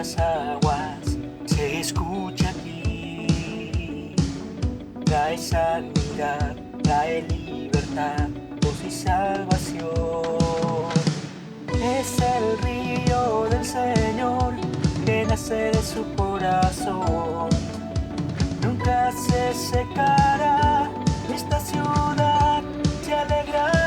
muchas aguas se escucha aquí. Trae sanidad, trae libertad, voz y salvación. Es el río del Señor que nace de su corazón. Nunca se secará, esta ciudad se alegrará.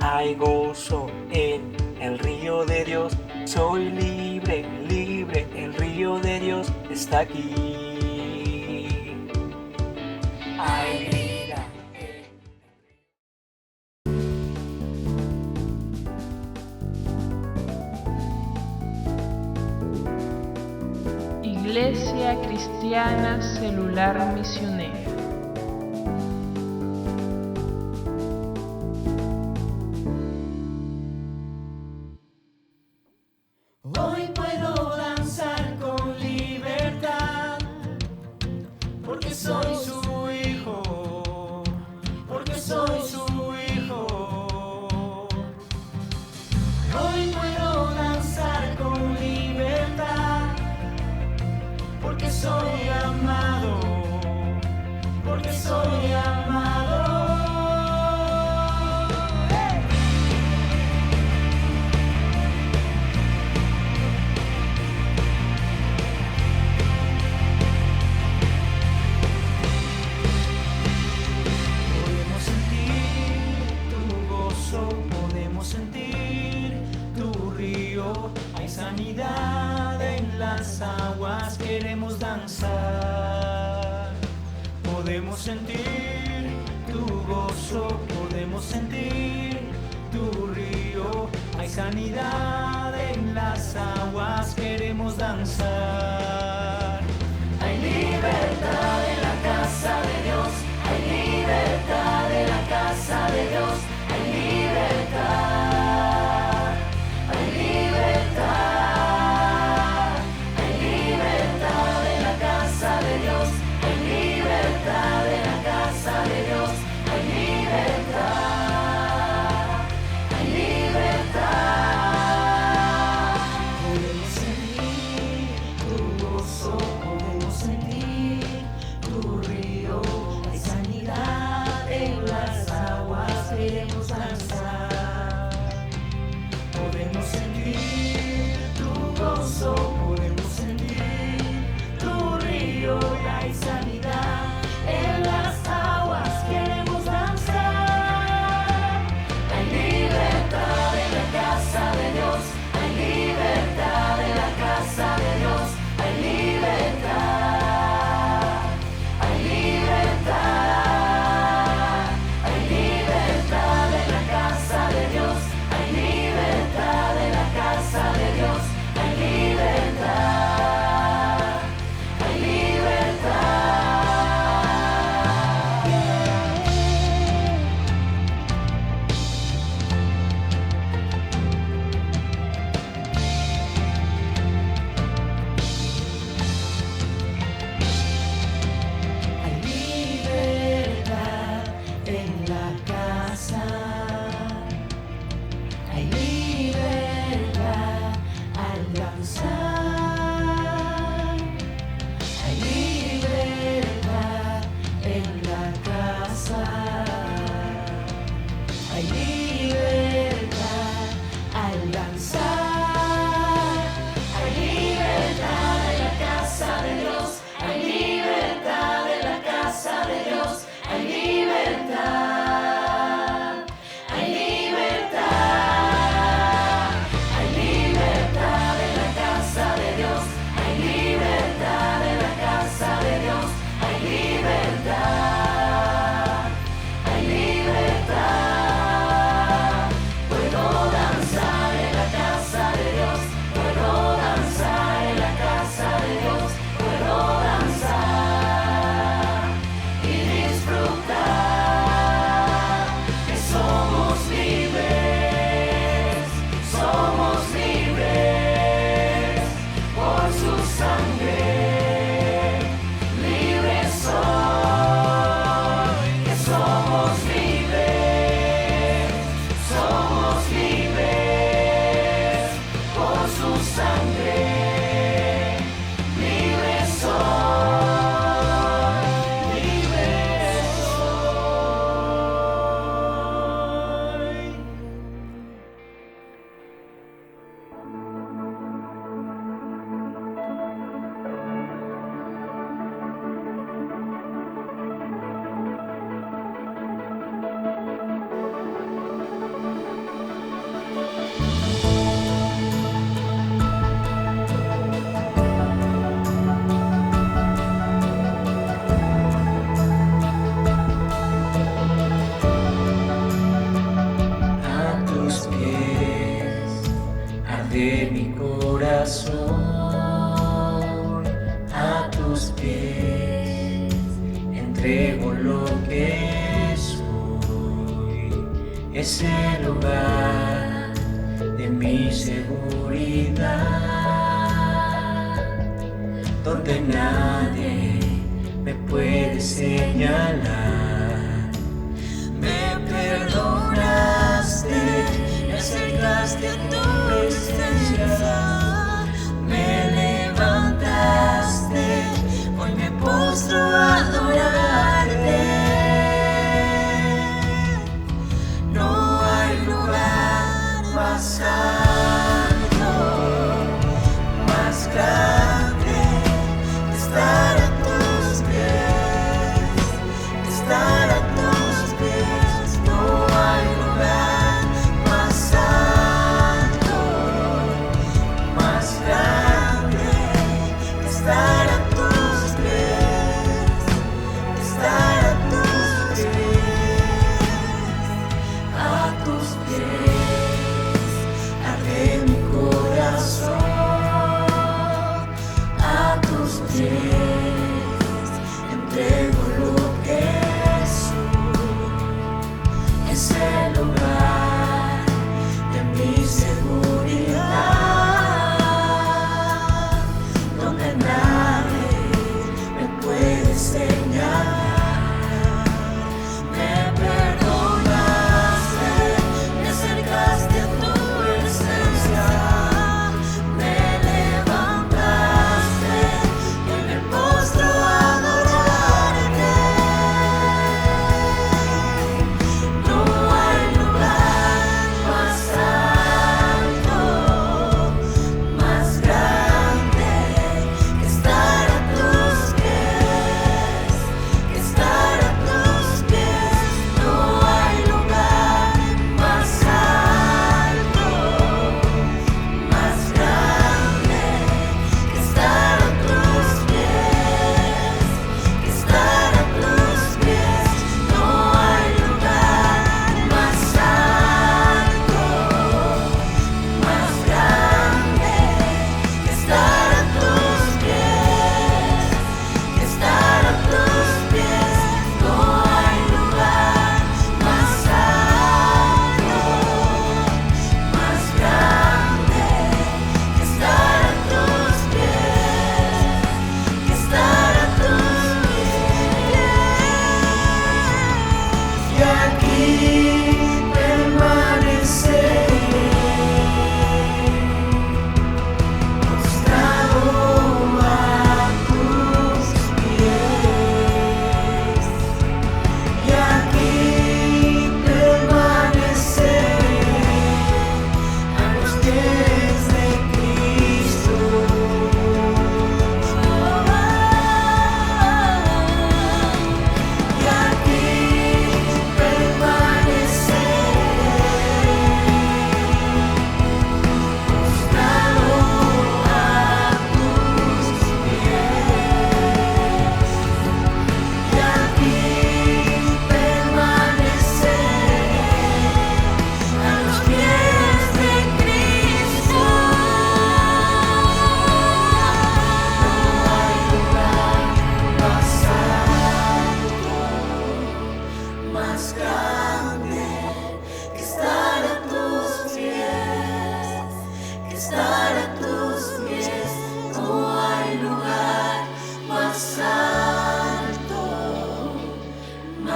Hay gozo en el río de Dios. Soy libre, libre, el río de Dios está aquí. Hay vida. Iglesia Cristiana Celular Misionera. Hoy puedo danzar con libertad, porque soy su hijo, porque soy su hijo. Hoy puedo danzar con libertad, porque soy amado, porque soy amado. Podemos sentir tu río, hay sanidad en las aguas, queremos danzar. Podemos sentir tu gozo, podemos sentir tu río, hay sanidad en las aguas, queremos danzar. Hay libertad en la casa de Dios, hay libertad en la casa de Dios. Hay libertad, hay libertad, hay libertad en la casa de Dios, hay libertad en la casa de Dios, hay libertad, hay libertad. Podemos sentir tu gozo, podemos sentir tu río, hay sanidad en las aguas, queremos danzar. Podemos sentir tu gozo, podemos sentir tu río, hay sanidad en las aguas, queremos danzar. Hay libertad en la casa de Dios, hay libertad en la casa de Dios, hay libertad, hay libertad, hay libertad. en la casa. Hay libertad al danzar. Hay libertad en la casa de Dios. Hay libertad en la casa de Dios. Hay libertad. Hay libertad. Hay libertad en la casa de Dios. Hay libertad en la casa de Dios. Hay libertad. Hay libertad. Puedo danzar en la casa de Dios. Puedo danzar en la casa de Dios. Puedo danzar y disfrutar que somos libres. Somos libres por su sangre. Libres soy, que somos libres. Somos libres por su sangre. Libres soy, libres soy. A tus pies arde mi corazón, a tus pies entrego lo que soy. Es el lugar de mi seguridad, donde nadie me puede señalar. Me perdonaste, me acercaste a tu presencia, me levantaste, hoy me postro a adorarte. No hay lugar más alto, más grande que estar a tus pies, que estar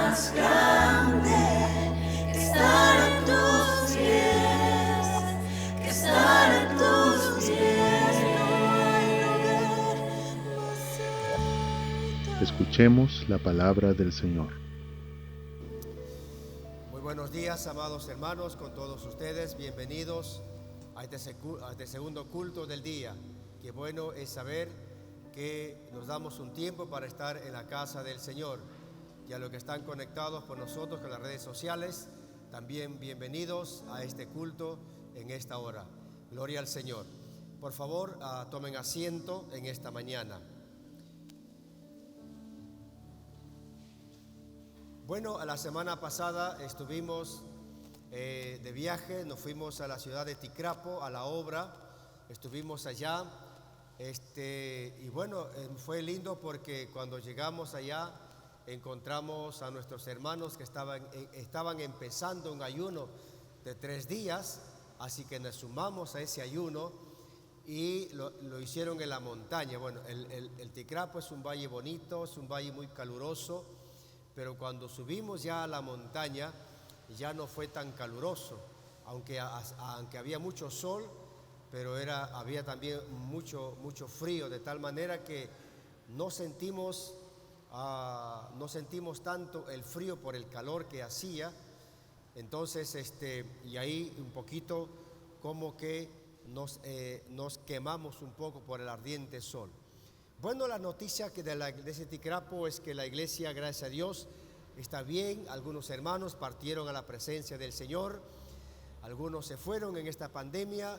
más grande que estar a tus pies, que estar a tus pies. No hay lugar más alto. Escuchemos la palabra del Señor. Muy buenos días, amados hermanos, con todos ustedes. Bienvenidos a este segundo culto del día. Qué bueno es saber que nos damos un tiempo para estar en la casa del Señor. Y a los que están conectados con nosotros con las redes sociales, también bienvenidos a este culto en esta hora. Gloria al Señor. Por favor, tomen asiento en esta mañana. Bueno, la semana pasada estuvimos de viaje, nos fuimos a la ciudad de Ticrapo, a la obra, estuvimos allá, y bueno, fue lindo porque cuando llegamos allá encontramos a nuestros hermanos que estaban empezando un ayuno de 3 días, así que nos sumamos a ese ayuno y lo hicieron en la montaña. Bueno, el Ticrapo es un valle bonito, es un valle muy caluroso, pero cuando subimos ya a la montaña ya no fue tan caluroso, aunque había mucho sol, pero había también mucho frío, de tal manera que no sentimos tanto el frío por el calor que hacía. Entonces, y ahí un poquito como que nos quemamos un poco por el ardiente sol. Bueno, la noticia de la iglesia de Ticrapo es que la iglesia, gracias a Dios, está bien. Algunos hermanos partieron a la presencia del Señor, algunos se fueron en esta pandemia,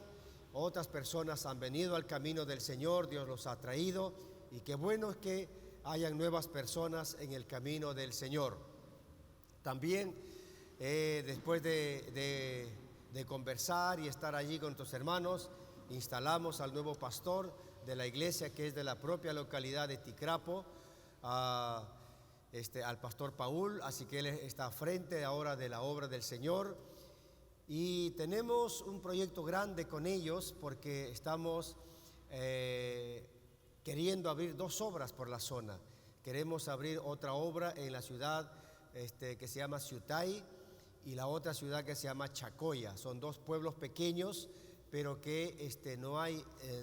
otras personas han venido al camino del Señor, Dios los ha traído, y qué bueno es que hayan nuevas personas en el camino del Señor. También, después de conversar y estar allí con nuestros hermanos, instalamos al nuevo pastor de la iglesia, que es de la propia localidad de Ticrapo, al pastor Paul, así que él está a frente ahora de la obra del Señor. Y tenemos un proyecto grande con ellos porque estamos queriendo abrir 2 obras por la zona. Queremos abrir otra obra en la ciudad que se llama Ciutay y la otra ciudad que se llama Chacoya. Son 2 pueblos pequeños, pero que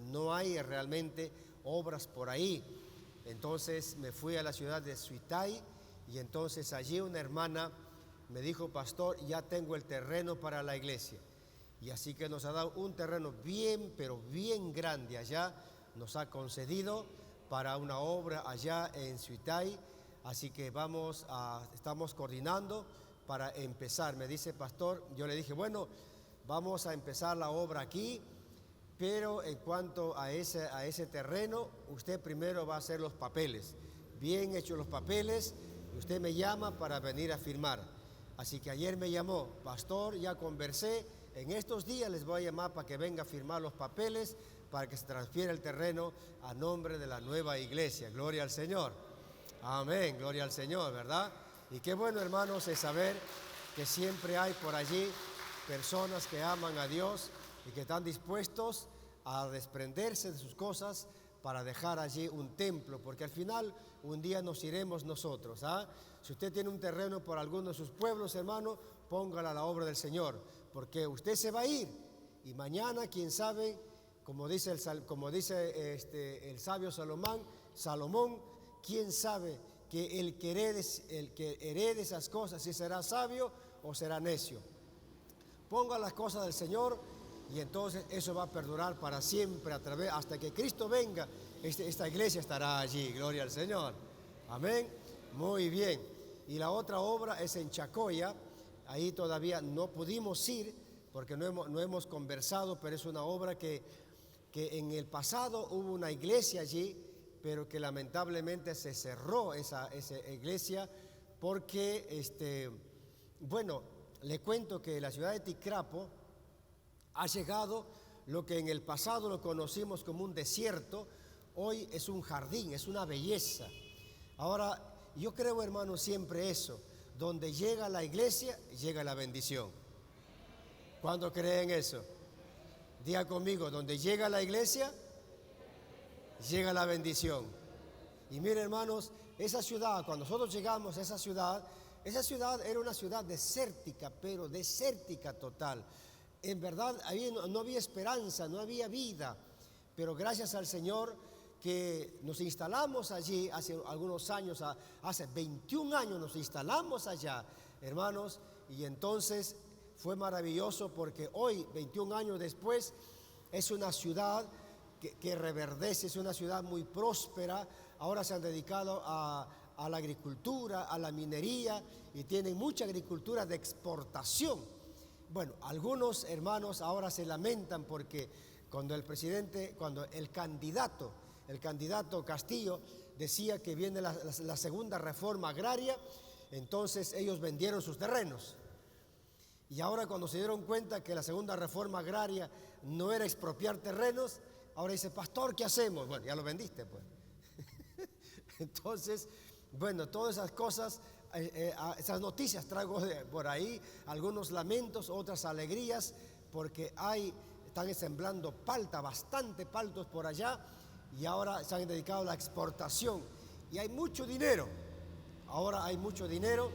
no hay realmente obras por ahí. Entonces me fui a la ciudad de Ciutay y entonces allí una hermana me dijo: pastor, ya tengo el terreno para la iglesia. Y así que nos ha dado un terreno bien, pero bien grande allá, nos ha concedido para una obra allá en Ciutay. Así que estamos coordinando para empezar. Me dice: pastor, yo le dije, bueno, vamos a empezar la obra aquí, pero en cuanto a ese terreno, usted primero va a hacer los papeles. Bien hechos los papeles, usted me llama para venir a firmar. Así que ayer me llamó: pastor, ya conversé, en estos días les voy a llamar para que venga a firmar los papeles para que se transfiera el terreno a nombre de la nueva iglesia. Gloria al Señor. Amén, gloria al Señor, ¿verdad? Y qué bueno, hermanos, es saber que siempre hay por allí personas que aman a Dios y que están dispuestos a desprenderse de sus cosas para dejar allí un templo, porque al final un día nos iremos nosotros. Si usted tiene un terreno por alguno de sus pueblos, hermano, póngala a la obra del Señor, porque usted se va a ir y mañana, quién sabe, como dice el sabio Salomón, quién sabe que el que herede esas cosas, si será sabio o será necio. Ponga las cosas del Señor y entonces eso va a perdurar para siempre, hasta que Cristo venga. Esta iglesia estará allí. Gloria al Señor. Amén. Muy bien. Y la otra obra es en Chacoya. Ahí todavía no pudimos ir porque no hemos conversado, pero es una obra que en el pasado hubo una iglesia allí, pero que lamentablemente se cerró esa iglesia porque, bueno, le cuento que la ciudad de Ticrapo ha llegado lo que en el pasado lo conocimos como un desierto, hoy es un jardín, es una belleza. Ahora, yo creo, hermano, siempre eso, donde llega la iglesia, llega la bendición. ¿Cuántos creen eso? Diga conmigo, donde llega la iglesia, llega la bendición. Y miren, hermanos, esa ciudad, cuando nosotros llegamos a esa ciudad, esa ciudad era una ciudad desértica, pero desértica total. En verdad, ahí no había esperanza, no había vida. Pero gracias al Señor que nos instalamos allí hace algunos años, hace 21 años nos instalamos allá, hermanos, y entonces fue maravilloso porque hoy, 21 años después, es una ciudad que reverdece, es una ciudad muy próspera. Ahora se han dedicado a la agricultura, a la minería, y tienen mucha agricultura de exportación. Bueno, algunos hermanos ahora se lamentan porque cuando el candidato Castillo decía que viene la segunda reforma agraria, entonces ellos vendieron sus terrenos. Y ahora cuando se dieron cuenta que la segunda reforma agraria no era expropiar terrenos, ahora dice, pastor, ¿qué hacemos? Bueno, ya lo vendiste, pues. Entonces, bueno, todas esas cosas, esas noticias traigo por ahí, algunos lamentos, otras alegrías, porque están sembrando palta, bastante paltos por allá, y ahora se han dedicado a la exportación. Y hay mucho dinero, ahora hay mucho dinero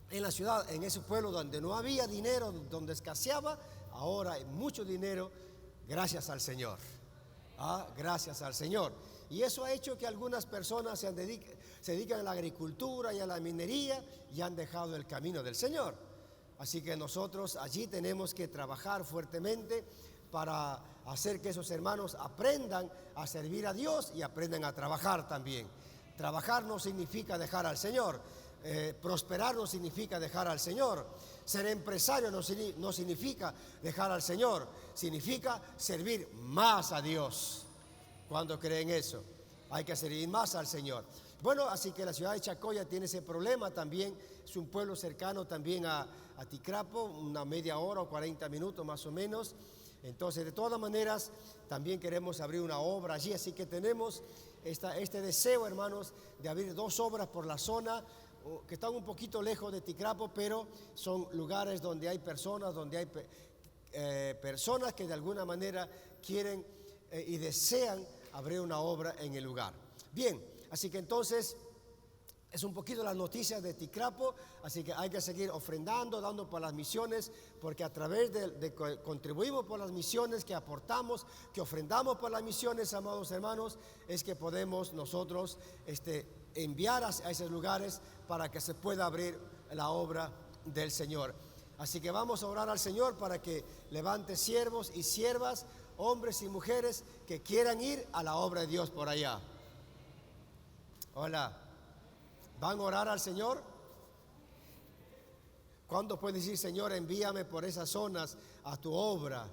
en la ciudad, en ese pueblo donde no había dinero, donde escaseaba, ahora hay mucho dinero, gracias al Señor. Gracias al Señor. Y eso ha hecho que algunas personas se dedican a la agricultura y a la minería y han dejado el camino del Señor. Así que nosotros allí tenemos que trabajar fuertemente para hacer que esos hermanos aprendan a servir a Dios y aprendan a trabajar también. Trabajar no significa dejar al Señor. Prosperar no significa dejar al Señor. Ser empresario no significa dejar al Señor. Significa servir más a Dios. ¿Cuándo creen eso? Hay que servir más al Señor. Bueno, así que la ciudad de Chacoya tiene ese problema también. Es un pueblo cercano también a Ticrapo, una media hora o 40 minutos más o menos. Entonces, de todas maneras, también queremos abrir una obra allí. Así que tenemos este deseo, hermanos, de abrir 2 obras por la zona que están un poquito lejos de Ticrapo, pero son lugares donde hay personas, personas que de alguna manera quieren y desean abrir una obra en el lugar. Bien, así que entonces es un poquito las noticias de Ticrapo, así que hay que seguir ofrendando, dando por las misiones, porque a través de contribuimos por las misiones, que aportamos, que ofrendamos por las misiones, amados hermanos, es que podemos nosotros enviar a esos lugares para que se pueda abrir la obra del Señor. Así que vamos a orar al Señor para que levante siervos y siervas, hombres y mujeres que quieran ir a la obra de Dios por allá. Hola, ¿van a orar al Señor? ¿Cuándo pueden decir, Señor, envíame por esas zonas a tu obra?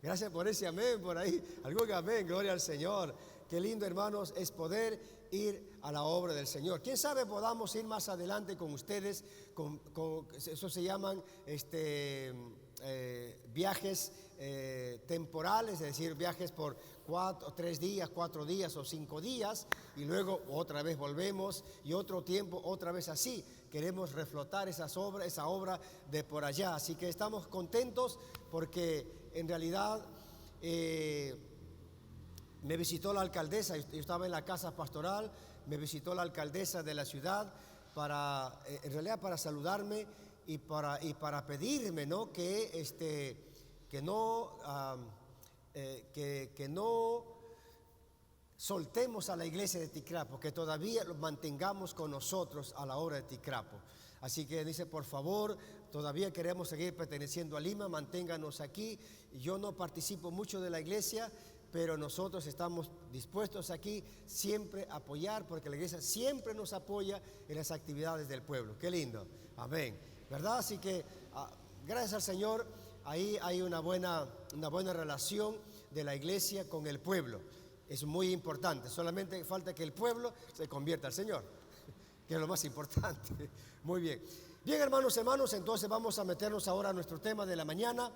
Gracias por ese amén por ahí. Algún amén, gloria al Señor. Qué lindo, hermanos, es poder ir a la obra del Señor. Quién sabe podamos ir más adelante con ustedes, eso se llaman viajes temporales, es decir, viajes por 3 días, 4 días o 5 días, y luego otra vez volvemos y otro tiempo, otra vez así. Queremos reflotar esa obra de por allá. Así que estamos contentos porque en realidad me visitó la alcaldesa. Yo estaba en la casa pastoral, me visitó la alcaldesa de la ciudad en realidad para saludarme y para pedirme, ¿no? que no soltemos a la iglesia de Ticrapo, que todavía lo mantengamos con nosotros a la obra de Ticrapo. Así que dice, por favor, todavía queremos seguir perteneciendo a Lima, manténganos aquí. Yo no participo mucho de la iglesia, pero nosotros estamos dispuestos aquí siempre a apoyar, porque la iglesia siempre nos apoya en las actividades del pueblo. Qué lindo, amén, ¿verdad? Así que gracias al Señor, ahí hay una buena relación de la iglesia con el pueblo. Es muy importante, solamente falta que el pueblo se convierta al Señor, que es lo más importante. Muy bien. Bien, hermanos, entonces vamos a meternos ahora a nuestro tema de la mañana.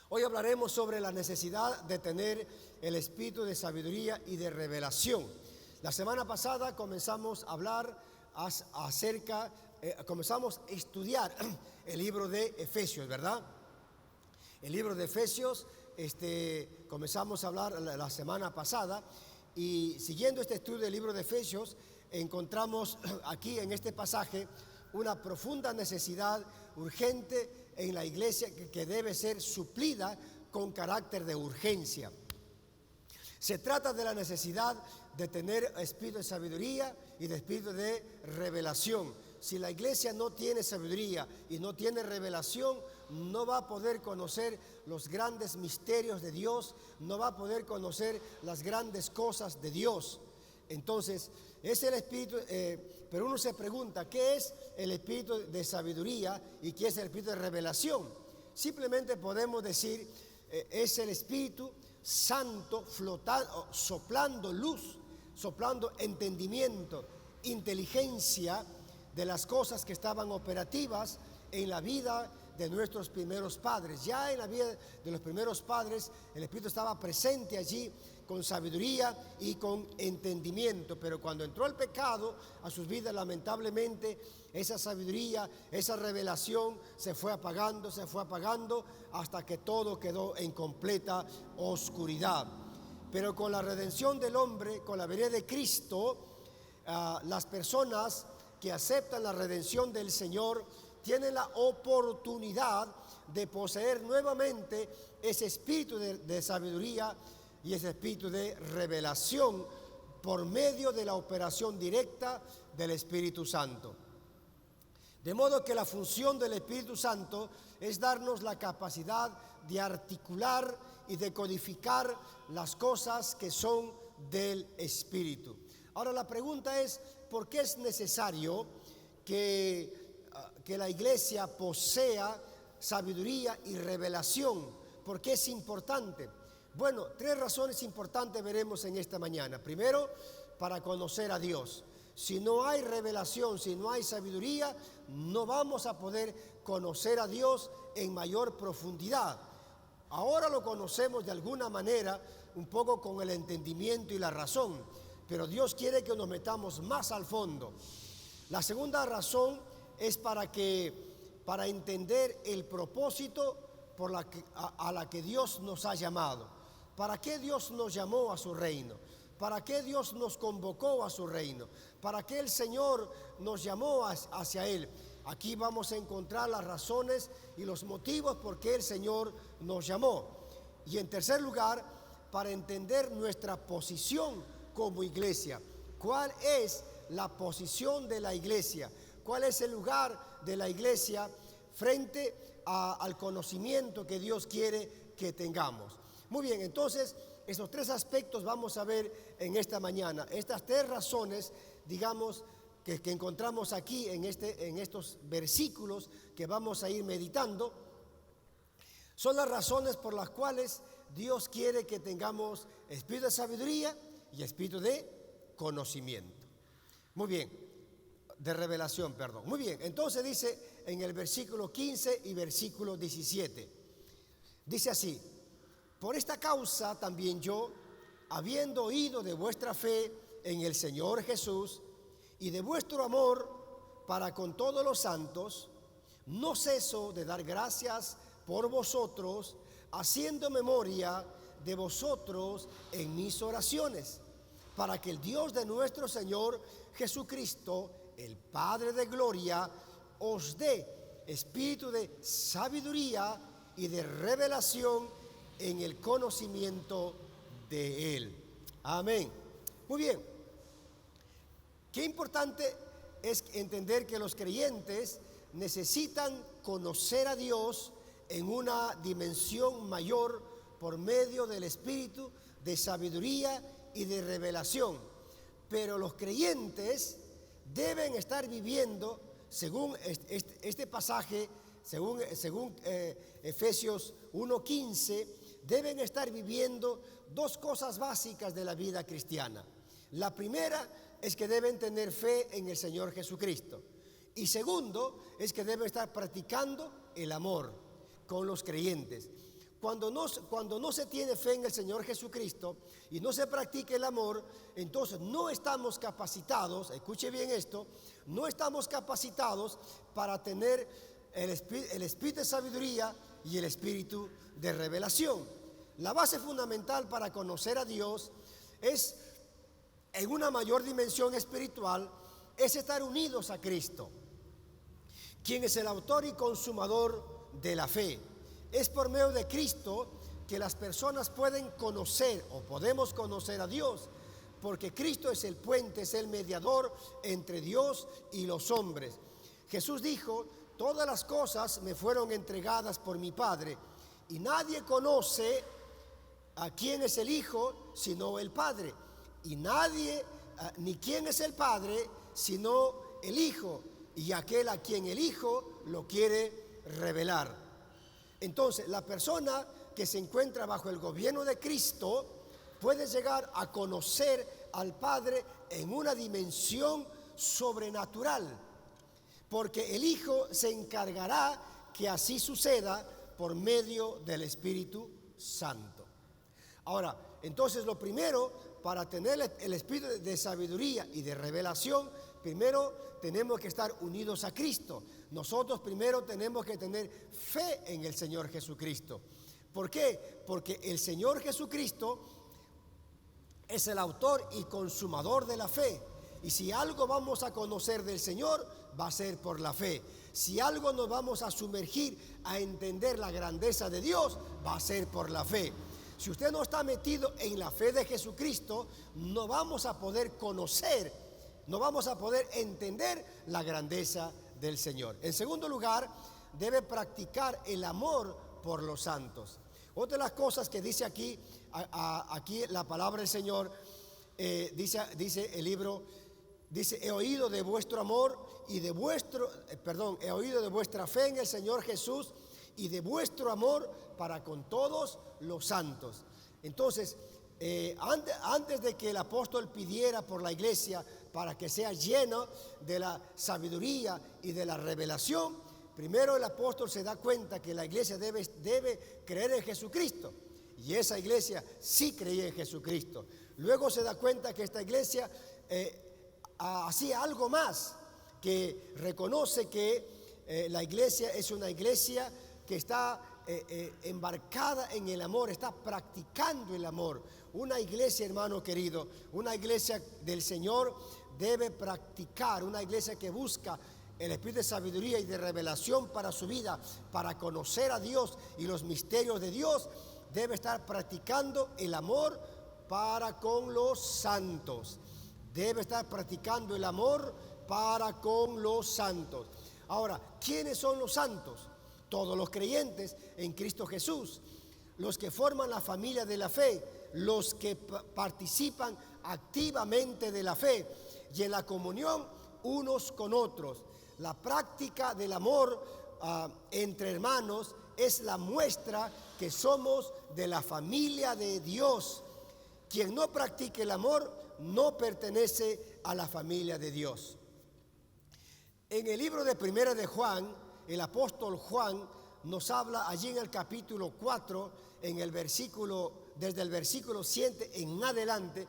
Hoy hablaremos sobre la necesidad de tener el espíritu de sabiduría y de revelación. La semana pasada comenzamos a hablar comenzamos a estudiar el libro de Efesios, ¿verdad? El libro de Efesios, comenzamos a hablar la semana pasada, y siguiendo este estudio del libro de Efesios, encontramos aquí en este pasaje una profunda necesidad urgente en la iglesia que debe ser suplida con carácter de urgencia. Se trata de la necesidad de tener espíritu de sabiduría y de espíritu de revelación. Si la iglesia no tiene sabiduría y no tiene revelación, no va a poder conocer los grandes misterios de Dios, no va a poder conocer las grandes cosas de Dios. Entonces, es el espíritu, pero uno se pregunta, ¿qué es el espíritu de sabiduría y qué es el espíritu de revelación? Simplemente podemos decir, es el Espíritu Santo flotando, soplando luz, soplando entendimiento, inteligencia de las cosas que estaban operativas en la vida de nuestros primeros padres. Ya en la vida de los primeros padres el Espíritu estaba presente allí con sabiduría y con entendimiento, pero cuando entró el pecado a sus vidas, lamentablemente esa sabiduría, esa revelación se fue apagando hasta que todo quedó en completa oscuridad. Pero con la redención del hombre, con la venida de Cristo, las personas que aceptan la redención del Señor tienen la oportunidad de poseer nuevamente ese espíritu de sabiduría y ese espíritu de revelación por medio de la operación directa del Espíritu Santo. De modo que la función del Espíritu Santo es darnos la capacidad de articular y de codificar las cosas que son del Espíritu. Ahora la pregunta es, ¿por qué es necesario que la iglesia posea sabiduría y revelación? ¿Por qué es importante? Bueno, 3 razones importantes veremos en esta mañana. Primero, para conocer a Dios. Si no hay revelación, si no hay sabiduría, no vamos a poder conocer a Dios en mayor profundidad. Ahora lo conocemos de alguna manera, un poco con el entendimiento y la razón, pero Dios quiere que nos metamos más al fondo. La segunda razón es para entender el propósito a la que Dios nos ha llamado. ¿Para qué Dios nos llamó a su reino? ¿Para qué Dios nos convocó a su reino? ¿Para qué el Señor nos llamó hacia Él? Aquí vamos a encontrar las razones y los motivos por qué el Señor nos llamó. Y en tercer lugar, para entender nuestra posición como iglesia. ¿Cuál es la posición de la iglesia? ¿Cuál es el lugar de la iglesia frente al conocimiento que Dios quiere que tengamos? Muy bien, entonces esos 3 aspectos vamos a ver en esta mañana. Estas 3 razones, digamos, que encontramos aquí en estos versículos que vamos a ir meditando, son las razones por las cuales Dios quiere que tengamos espíritu de sabiduría y espíritu de conocimiento. Muy bien, de revelación, perdón. Muy bien, entonces dice en el versículo 15 y versículo 17, dice así: por esta causa también yo, habiendo oído de vuestra fe en el Señor Jesús y de vuestro amor para con todos los santos, no ceso de dar gracias por vosotros, haciendo memoria de vosotros en mis oraciones, para que el Dios de nuestro Señor Jesucristo, el Padre de gloria, os dé espíritu de sabiduría y de revelación en el conocimiento de Él. Amén. Muy bien. Qué importante es entender que los creyentes necesitan conocer a Dios en una dimensión mayor por medio del espíritu de sabiduría y de revelación. Pero los creyentes deben estar viviendo, según este pasaje, según Efesios 1:15, deben estar viviendo 2 cosas básicas de la vida cristiana. La primera es que deben tener fe en el Señor Jesucristo. Y segundo es que deben estar practicando el amor con los creyentes. Cuando no se tiene fe en el Señor Jesucristo y no se practica el amor, entonces no estamos capacitados, escuche bien esto, no estamos capacitados para tener el espíritu de sabiduría y el espíritu de revelación. La base fundamental para conocer a Dios es en una mayor dimensión espiritual es estar unidos a Cristo, quien es el autor y consumador de la fe. Es por medio de Cristo que las personas pueden conocer o podemos conocer a Dios, porque Cristo es el puente, es el mediador entre Dios y los hombres. Jesús dijo: todas las cosas me fueron entregadas por mi Padre, y nadie conoce a quién es el Hijo sino el Padre, y nadie ni quién es el Padre sino el Hijo, y aquel a quien el Hijo lo quiere revelar. Entonces, la persona que se encuentra bajo el gobierno de Cristo puede llegar a conocer al Padre en una dimensión sobrenatural, porque el Hijo se encargará que así suceda por medio del Espíritu Santo. Ahora, entonces, lo primero, para tener el espíritu de sabiduría y de revelación, primero tenemos que estar unidos a Cristo. Nosotros primero tenemos que tener fe en el Señor Jesucristo. ¿Por qué? Porque el Señor Jesucristo es el autor y consumador de la fe. Y si algo vamos a conocer del Señor, va a ser por la fe. Si algo nos vamos a sumergir a entender la grandeza de Dios, va a ser por la fe. Si usted no está metido en la fe de Jesucristo, no vamos a poder conocer, no vamos a poder entender la grandeza del Señor. En segundo lugar, debe practicar el amor por los santos. Otra de las cosas que dice aquí la palabra del Señor, dice el libro, dice: he oído de vuestro amor y de he oído de vuestra fe en el Señor Jesús y de vuestro amor para con todos los santos. Entonces, antes de que el apóstol pidiera por la iglesia para que sea lleno de la sabiduría y de la revelación, primero el apóstol se da cuenta que la iglesia debe creer en Jesucristo, y esa iglesia sí creía en Jesucristo. Luego se da cuenta que esta iglesia hacía algo más, que reconoce que la iglesia es una iglesia que está embarcada en el amor, está practicando el amor. Una iglesia, hermano querido, una iglesia del Señor debe practicar, una iglesia que busca el espíritu de sabiduría y de revelación para su vida, para conocer a Dios y los misterios de Dios, debe estar practicando el amor para con los santos. Debe estar practicando el amor para con los santos. Ahora, ¿quiénes son los santos? Todos los creyentes en Cristo Jesús, los que forman la familia de la fe, los que participan activamente de la fe y en la comunión unos con otros. La práctica del amor entre hermanos es la muestra que somos de la familia de Dios. Quien no practique el amor no pertenece a la familia de Dios. En el libro de Primera de Juan, el apóstol Juan nos habla allí en el capítulo 4, desde el versículo 7 en adelante.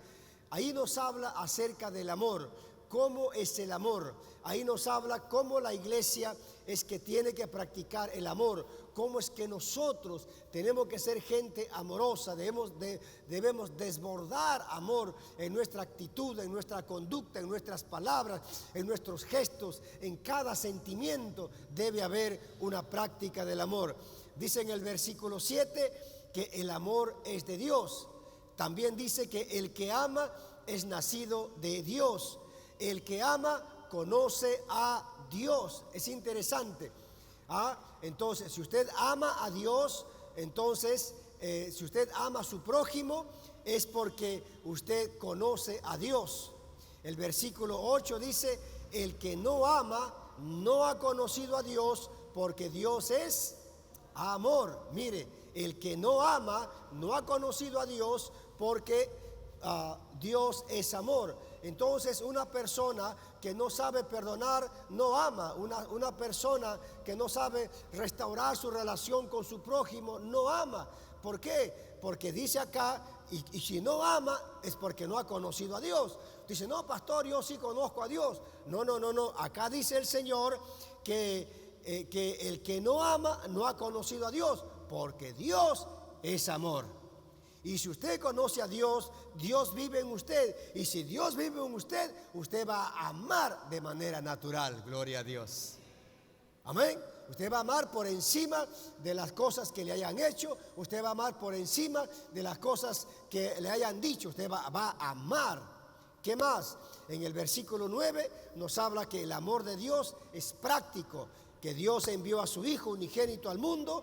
Ahí nos habla acerca del amor, cómo es el amor. Ahí nos habla cómo la iglesia es que tiene que practicar el amor, cómo es que nosotros tenemos que ser gente amorosa, debemos desbordar amor en nuestra actitud, en nuestra conducta, en nuestras palabras, en nuestros gestos, en cada sentimiento debe haber una práctica del amor. Dice en el versículo 7 que el amor es de Dios. También dice que el que ama es nacido de Dios. El que ama conoce a Dios. Es interesante. Entonces, si usted ama a Dios, entonces, si usted ama a su prójimo, es porque usted conoce a Dios. El versículo 8 dice: el que no ama no ha conocido a Dios, porque Dios es amor. Mire, el que no ama no ha conocido a Dios, porque Dios es amor. Entonces, una persona que no sabe perdonar no ama. Una persona que no sabe restaurar su relación con su prójimo no ama. ¿Por qué? Porque dice acá, y si no ama es porque no ha conocido a Dios. Dice: no, pastor, yo sí conozco a Dios. No. Acá dice el Señor que el que no ama no ha conocido a Dios, porque Dios es amor. Y si usted conoce a Dios, Dios vive en usted. Y si Dios vive en usted, usted va a amar de manera natural. Gloria a Dios. Amén. Usted va a amar por encima de las cosas que le hayan hecho. Usted va a amar por encima de las cosas que le hayan dicho. Usted va a amar. ¿Qué más? En el versículo 9 nos habla que el amor de Dios es práctico. Que Dios envió a su Hijo unigénito al mundo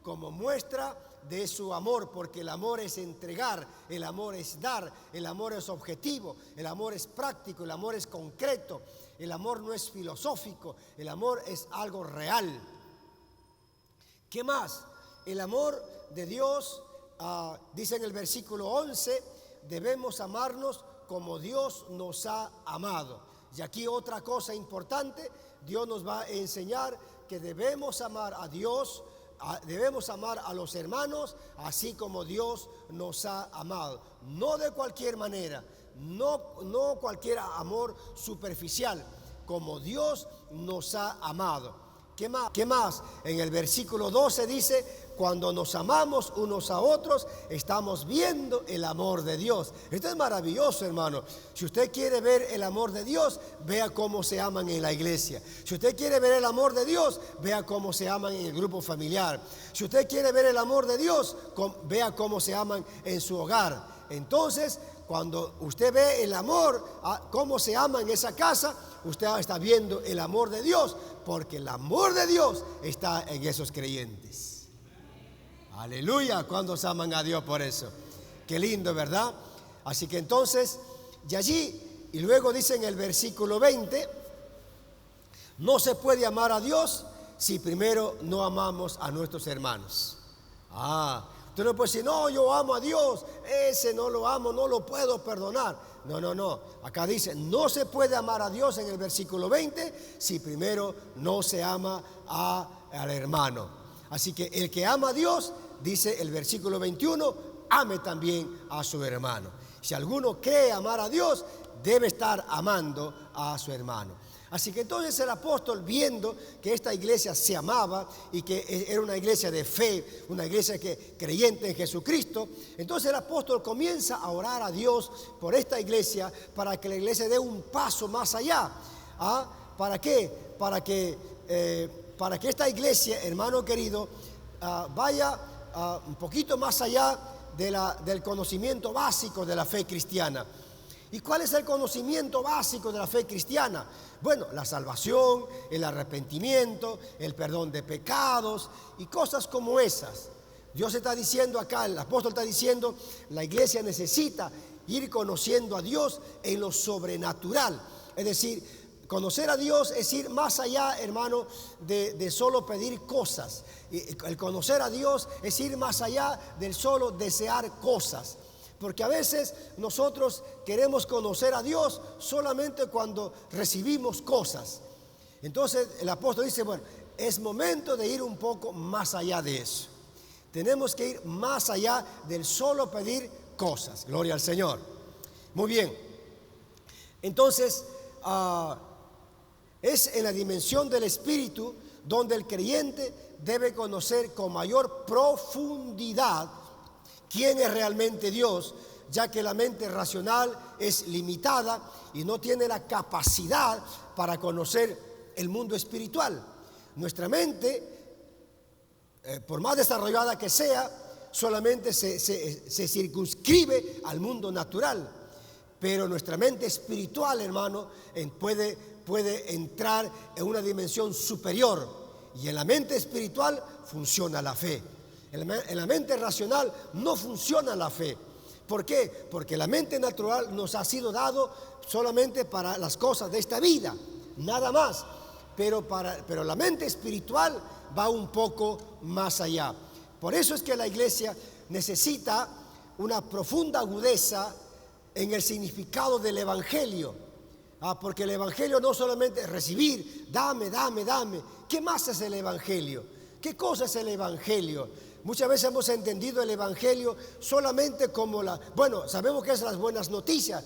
como muestra de su amor, porque el amor es entregar, el amor es dar, el amor es objetivo, el amor es práctico, el amor es concreto, el amor no es filosófico, el amor es algo real. ¿Qué más? El amor de Dios, dice en el versículo 11, debemos amarnos como Dios nos ha amado. Y aquí otra cosa importante, Dios nos va a enseñar que debemos amar a Dios, debemos amar a los hermanos así como Dios nos ha amado. No de cualquier manera, no cualquier amor superficial, como Dios nos ha amado. ¿Qué más? En el versículo 12 dice, cuando nos amamos unos a otros, estamos viendo el amor de Dios. Esto es maravilloso, hermano. Si usted quiere ver el amor de Dios, vea cómo se aman en la iglesia. Si usted quiere ver el amor de Dios, vea cómo se aman en el grupo familiar. Si usted quiere ver el amor de Dios, vea cómo se aman en su hogar. Entonces, cuando usted ve el amor, cómo se ama en esa casa, usted está viendo el amor de Dios, porque el amor de Dios está en esos creyentes. Aleluya, cuando se aman a Dios por eso. Qué lindo, ¿verdad? Así que entonces, y allí, y luego dice en el versículo 20, no se puede amar a Dios si primero no amamos a nuestros hermanos. Usted no puede decir, no, yo amo a Dios, ese no lo amo, no lo puedo perdonar. No. Acá dice, no se puede amar a Dios en el versículo 20 si primero no se ama al hermano. Así que el que ama a Dios, dice el versículo 21, ame también a su hermano. Si alguno cree amar a Dios, debe estar amando a su hermano. Así que entonces el apóstol, viendo que esta iglesia se amaba y que era una iglesia de fe, una iglesia creyente en Jesucristo, entonces el apóstol comienza a orar a Dios por esta iglesia, para que la iglesia dé un paso más allá. ¿Para qué? Para que esta iglesia, hermano querido, vaya un poquito más allá del conocimiento básico de la fe cristiana. ¿Y cuál es el conocimiento básico de la fe cristiana? Bueno, la salvación, el arrepentimiento, el perdón de pecados y cosas como esas. Dios está diciendo acá, el apóstol está diciendo, la iglesia necesita ir conociendo a Dios en lo sobrenatural. Es decir, conocer a Dios es ir más allá, hermano, de solo pedir cosas. El conocer a Dios es ir más allá del solo desear cosas. Porque a veces nosotros queremos conocer a Dios solamente cuando recibimos cosas. Entonces el apóstol dice, bueno, es momento de ir un poco más allá de eso. Tenemos que ir más allá del solo pedir cosas. Gloria al Señor. Muy bien. Entonces, es en la dimensión del Espíritu donde el creyente debe conocer con mayor profundidad quién es realmente Dios, ya que la mente racional es limitada y no tiene la capacidad para conocer el mundo espiritual. Nuestra mente, por más desarrollada que sea, solamente se circunscribe al mundo natural. Pero nuestra mente espiritual, hermano, puede entrar en una dimensión superior. Y en la mente espiritual funciona la fe. En la mente racional no funciona la fe. ¿Por qué? Porque la mente natural nos ha sido dado solamente para las cosas de esta vida, nada más. Pero la mente espiritual va un poco más allá. Por eso es que la iglesia necesita una profunda agudeza en el significado del evangelio. Porque el evangelio no solamente es recibir, dame. ¿Qué más es el evangelio? ¿Qué cosa es el evangelio? Muchas veces hemos entendido el evangelio solamente como sabemos que es las buenas noticias,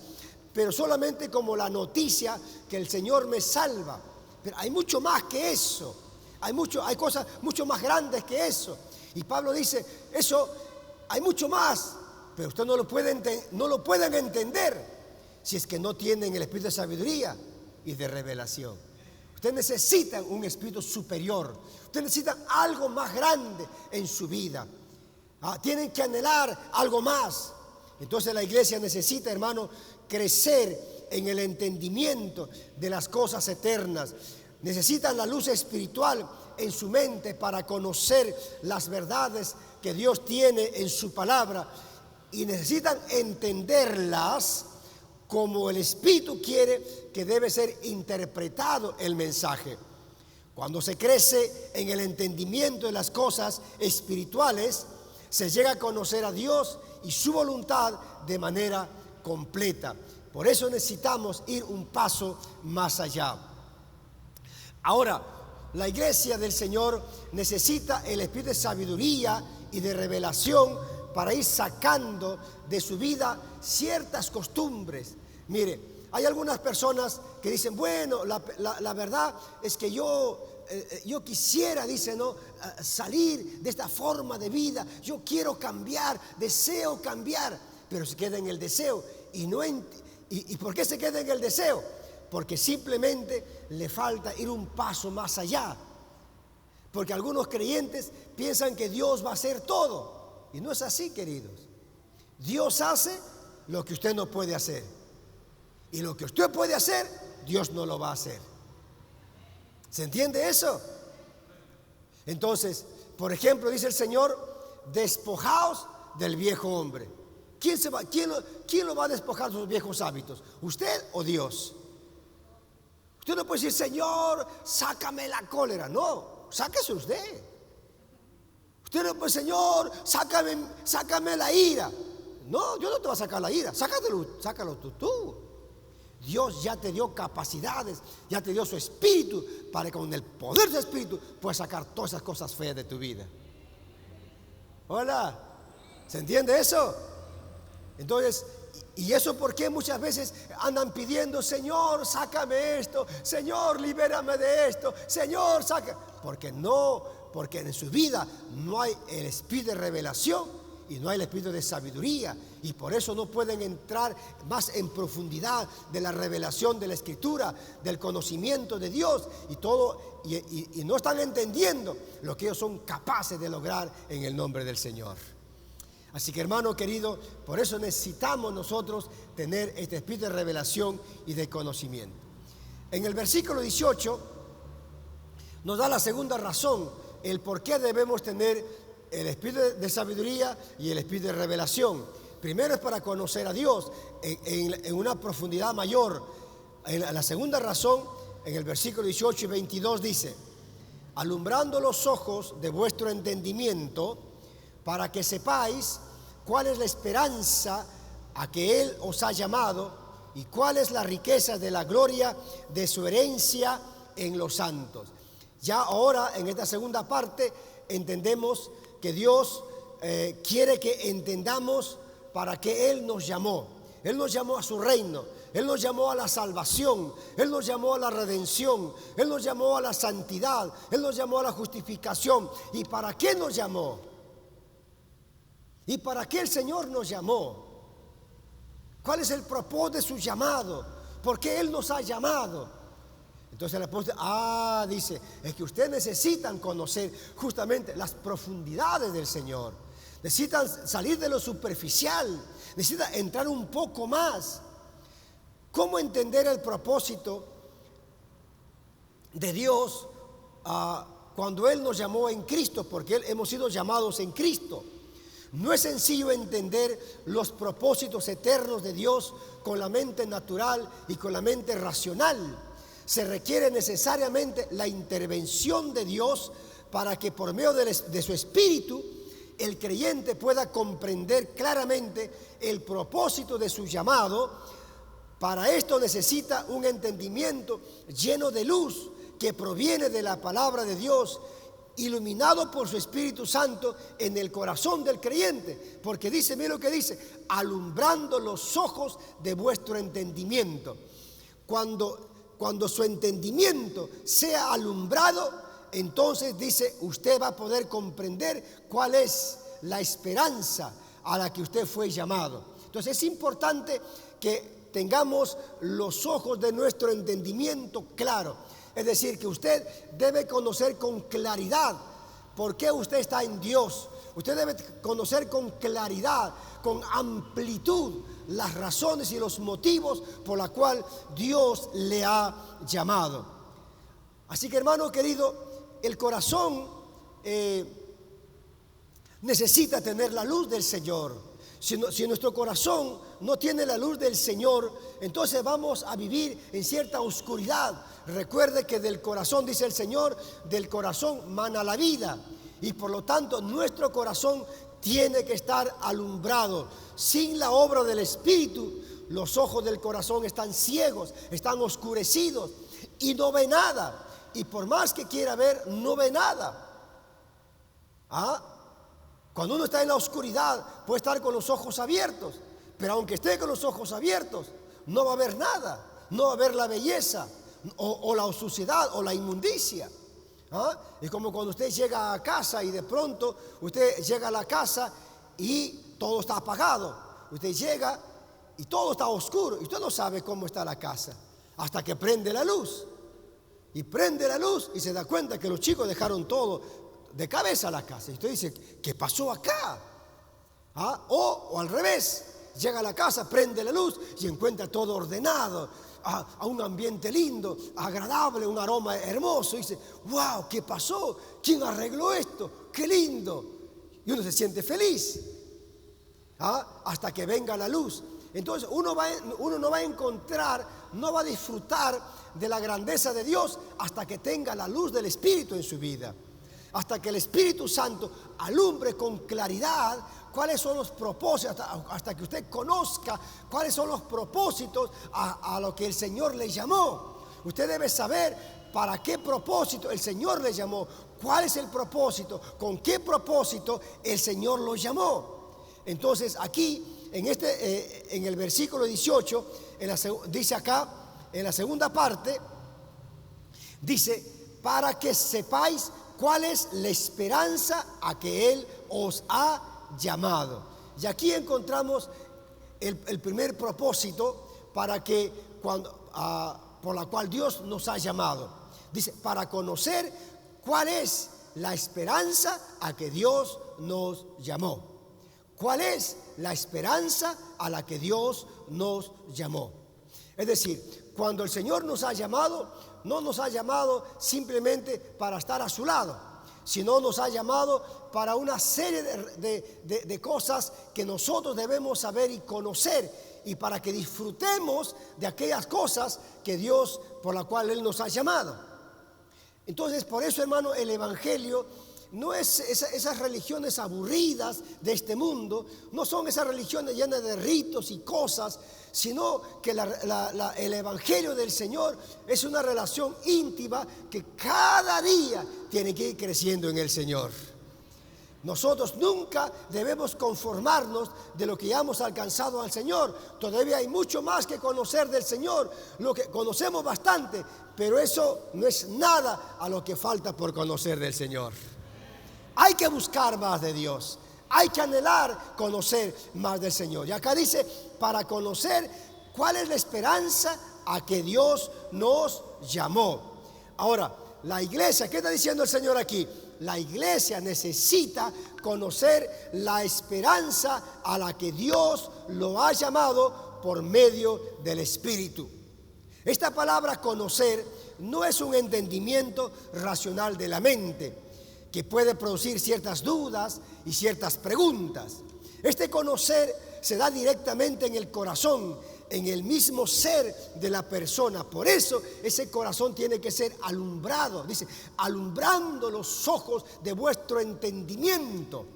pero solamente como la noticia que el Señor me salva. Pero hay mucho más que eso. Hay cosas mucho más grandes que eso. Y Pablo dice, eso hay mucho más. pero ustedes no lo pueden entender si es que no tienen el espíritu de sabiduría y de revelación. Ustedes necesitan un espíritu superior. Ustedes necesitan algo más grande en su vida. Tienen que anhelar algo más. Entonces la iglesia necesita, hermano, crecer en el entendimiento de las cosas eternas. Necesitan la luz espiritual en su mente para conocer las verdades que Dios tiene en su palabra, y necesitan entenderlas como el Espíritu quiere que debe ser interpretado el mensaje. Cuando se crece en el entendimiento de las cosas espirituales, se llega a conocer a Dios y su voluntad de manera completa. Por eso necesitamos ir un paso más allá. Ahora, la iglesia del Señor necesita el espíritu de sabiduría y de revelación para ir sacando de su vida ciertas costumbres. Mire, hay algunas personas que dicen, bueno, la verdad es que yo quisiera, dice, ¿no?, salir de esta forma de vida. Yo quiero cambiar, deseo cambiar, pero se queda en el deseo. ¿Y por qué se queda en el deseo? Porque simplemente le falta ir un paso más allá. Porque algunos creyentes piensan que Dios va a hacer todo. Y no es así, queridos. Dios hace lo que usted no puede hacer. Y lo que usted puede hacer, Dios no lo va a hacer. ¿Se entiende eso? Entonces, por ejemplo, dice el Señor, despojaos del viejo hombre. ¿Quién lo va a despojar de sus viejos hábitos? ¿Usted o Dios? Usted no puede decir, Señor, sácame la cólera. No, sáquese usted. Usted no puede, Señor, sácame la ira. No, Dios no te va a sacar la ira. Sácalo tú. Dios ya te dio capacidades, ya te dio su espíritu, para que con el poder de su espíritu puedas sacar todas esas cosas feas de tu vida. Hola, ¿se entiende eso? Entonces, ¿y eso por qué muchas veces andan pidiendo, Señor, sácame esto, Señor, libérame de esto, Señor, saca? Porque en su vida no hay el espíritu de revelación y no hay el espíritu de sabiduría, y por eso no pueden entrar más en profundidad de la revelación de la Escritura, del conocimiento de Dios y todo, y no están entendiendo lo que ellos son capaces de lograr en el nombre del Señor. Así que, hermano querido, por eso necesitamos nosotros tener este espíritu de revelación y de conocimiento. En el versículo 18 nos da la segunda razón, el por qué debemos tener el espíritu de sabiduría y el espíritu de revelación. Primero es para conocer a Dios en una profundidad mayor. La segunda razón, en el versículo 18 y 22 dice, alumbrando los ojos de vuestro entendimiento, para que sepáis cuál es la esperanza a que Él os ha llamado y cuál es la riqueza de la gloria de su herencia en los santos. Ya ahora, en esta segunda parte, entendemos que Dios quiere que entendamos para qué Él nos llamó. Él nos llamó a su reino, Él nos llamó a la salvación, Él nos llamó a la redención, Él nos llamó a la santidad, Él nos llamó a la justificación. ¿Y para qué nos llamó? ¿Y para qué el Señor nos llamó? ¿Cuál es el propósito de su llamado? ¿Por qué Él nos ha llamado? Entonces el apóstol dice, es que ustedes necesitan conocer justamente las profundidades del Señor. Necesitan salir de lo superficial, necesitan entrar un poco más. ¿Cómo entender el propósito de Dios cuando Él nos llamó en Cristo? Porque hemos sido llamados en Cristo. No es sencillo entender los propósitos eternos de Dios con la mente natural y con la mente racional. Se requiere necesariamente la intervención de Dios para que por medio de su espíritu el creyente pueda comprender claramente el propósito de su llamado. Para esto necesita un entendimiento lleno de luz que proviene de la palabra de Dios, iluminado por su Espíritu Santo en el corazón del creyente, porque dice, mira lo que dice, alumbrando los ojos de vuestro entendimiento. Cuando su entendimiento sea alumbrado, entonces dice, usted va a poder comprender cuál es la esperanza a la que usted fue llamado. Entonces es importante que tengamos los ojos de nuestro entendimiento claro. Es decir, que usted debe conocer con claridad por qué usted está en Dios. Usted debe conocer con claridad, con amplitud, las razones y los motivos por la cual Dios le ha llamado. Así que, hermano querido, el corazón necesita tener la luz del Señor. Si nuestro corazón no tiene la luz del Señor, entonces vamos a vivir en cierta oscuridad. Recuerde que del corazón, dice el Señor, del corazón mana la vida. Y por lo tanto nuestro corazón tiene que estar alumbrado. Sin la obra del Espíritu, los ojos del corazón están ciegos, están oscurecidos y no ve nada. Y por más que quiera ver, no ve nada. Cuando uno está en la oscuridad, puede estar con los ojos abiertos, pero aunque esté con los ojos abiertos, no va a ver nada, no va a ver la belleza o la suciedad o la inmundicia. Es como cuando usted llega a casa y de pronto usted llega a la casa y todo está apagado. Usted llega y todo está oscuro y usted no sabe cómo está la casa hasta que prende la luz. Y prende la luz y se da cuenta que los chicos dejaron todo de cabeza a la casa. Y usted dice, ¿qué pasó acá? O al revés, llega a la casa, prende la luz y encuentra todo ordenado, a un ambiente lindo, agradable, un aroma hermoso. Y dice, wow, ¿qué pasó? ¿Quién arregló esto? ¡Qué lindo! Y uno se siente feliz hasta que venga la luz. Entonces uno no va a encontrar, no va a disfrutar de la grandeza de Dios hasta que tenga la luz del Espíritu en su vida. Hasta que el Espíritu Santo alumbre con claridad cuáles son los propósitos, hasta que usted conozca cuáles son los propósitos a lo que el Señor le llamó. Usted debe saber para qué propósito el Señor le llamó, cuál es el propósito, con qué propósito el Señor lo llamó. Entonces aquí, en el versículo 18, dice acá, en la segunda parte, dice, para que sepáis cuál es la esperanza a que Él os ha llamado. Y aquí encontramos el primer propósito para que por la cual Dios nos ha llamado. Dice, para conocer cuál es la esperanza a que Dios nos llamó. ¿Cuál es la esperanza a la que Dios nos llamó? Es decir, cuando el Señor nos ha llamado, no nos ha llamado simplemente para estar a su lado, sino nos ha llamado para una serie de cosas que nosotros debemos saber y conocer, y para que disfrutemos de aquellas cosas que Dios, por la cual Él nos ha llamado. Entonces, por eso, hermano, el Evangelio no es esas religiones aburridas de este mundo, no son esas religiones llenas de ritos y cosas, sino que el Evangelio del Señor es una relación íntima que cada día tiene que ir creciendo en el Señor. Nosotros nunca debemos conformarnos de lo que ya hemos alcanzado al Señor. Todavía hay mucho más que conocer del Señor. Lo que conocemos bastante, pero eso no es nada a lo que falta por conocer del Señor. Hay que buscar más de Dios. Hay que anhelar conocer más del Señor. Y acá dice, para conocer cuál es la esperanza a que Dios nos llamó. Ahora, la iglesia, ¿qué está diciendo el Señor aquí? La iglesia necesita conocer la esperanza a la que Dios lo ha llamado por medio del Espíritu. Esta palabra conocer no es un entendimiento racional de la mente que puede producir ciertas dudas y ciertas preguntas. Este conocer se da directamente en el corazón, en el mismo ser de la persona. Por eso ese corazón tiene que ser alumbrado. Dice, alumbrando los ojos de vuestro entendimiento.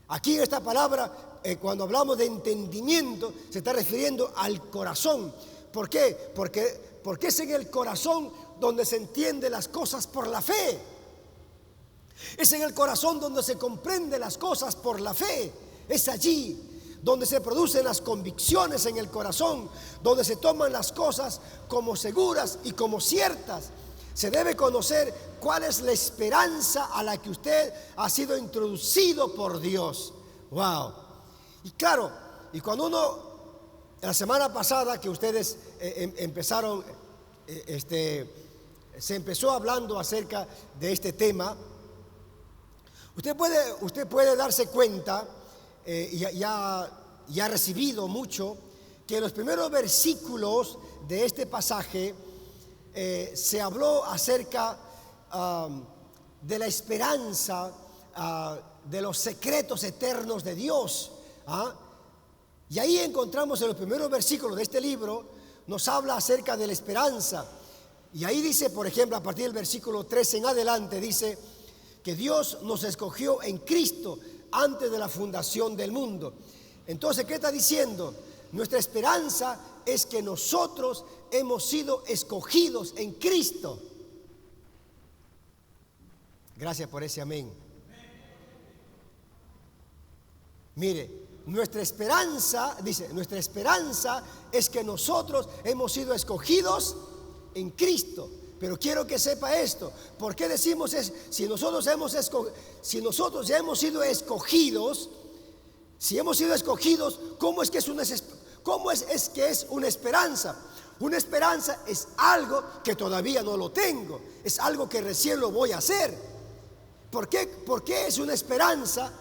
Aquí en esta palabra, cuando hablamos de entendimiento, se está refiriendo al corazón. ¿Por qué? Porque es en el corazón donde se entienden las cosas por la fe. Es en el corazón donde se comprende las cosas por la fe. Es allí donde se producen las convicciones en el corazón, donde se toman las cosas como seguras y como ciertas. Se debe conocer cuál es la esperanza a la que usted ha sido introducido por Dios. Wow. Y claro, y cuando uno, la semana pasada que ustedes empezaron, se empezó hablando acerca de este tema, usted puede darse cuenta, ya ha recibido mucho, que en los primeros versículos de este pasaje se habló acerca de la esperanza, de los secretos eternos de Dios. Y ahí encontramos en los primeros versículos de este libro, nos habla acerca de la esperanza. Y ahí dice, por ejemplo, a partir del versículo 13 en adelante, dice que Dios nos escogió en Cristo antes de la fundación del mundo. Entonces, ¿qué está diciendo? Nuestra esperanza es que nosotros hemos sido escogidos en Cristo. Gracias por ese amén. Mire, nuestra esperanza, dice, nuestra esperanza es que nosotros hemos sido escogidos en Cristo. Pero quiero que sepa esto. ¿Por qué decimos eso? Si nosotros ya hemos sido escogidos, si hemos sido escogidos, ¿cómo es que es una esperanza? Una esperanza es algo que todavía no lo tengo, es algo que recién lo voy a hacer. ¿Por qué es una esperanza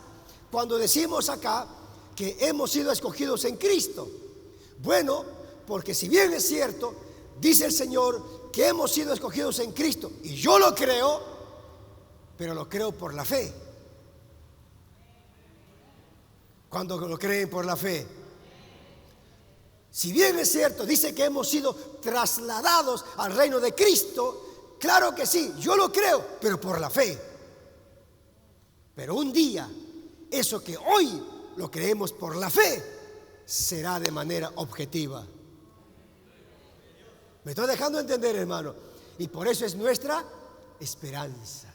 cuando decimos acá que hemos sido escogidos en Cristo? Bueno, porque si bien es cierto, dice el Señor que hemos sido escogidos en Cristo, y yo lo creo, pero lo creo por la fe. ¿Cuántos lo creen por la fe? Si bien es cierto, dice que hemos sido trasladados al reino de Cristo, claro que sí, yo lo creo, pero por la fe. Pero un día, eso que hoy lo creemos por la fe, será de manera objetiva. ¿Me estoy dejando entender, hermano? Y por eso es nuestra esperanza.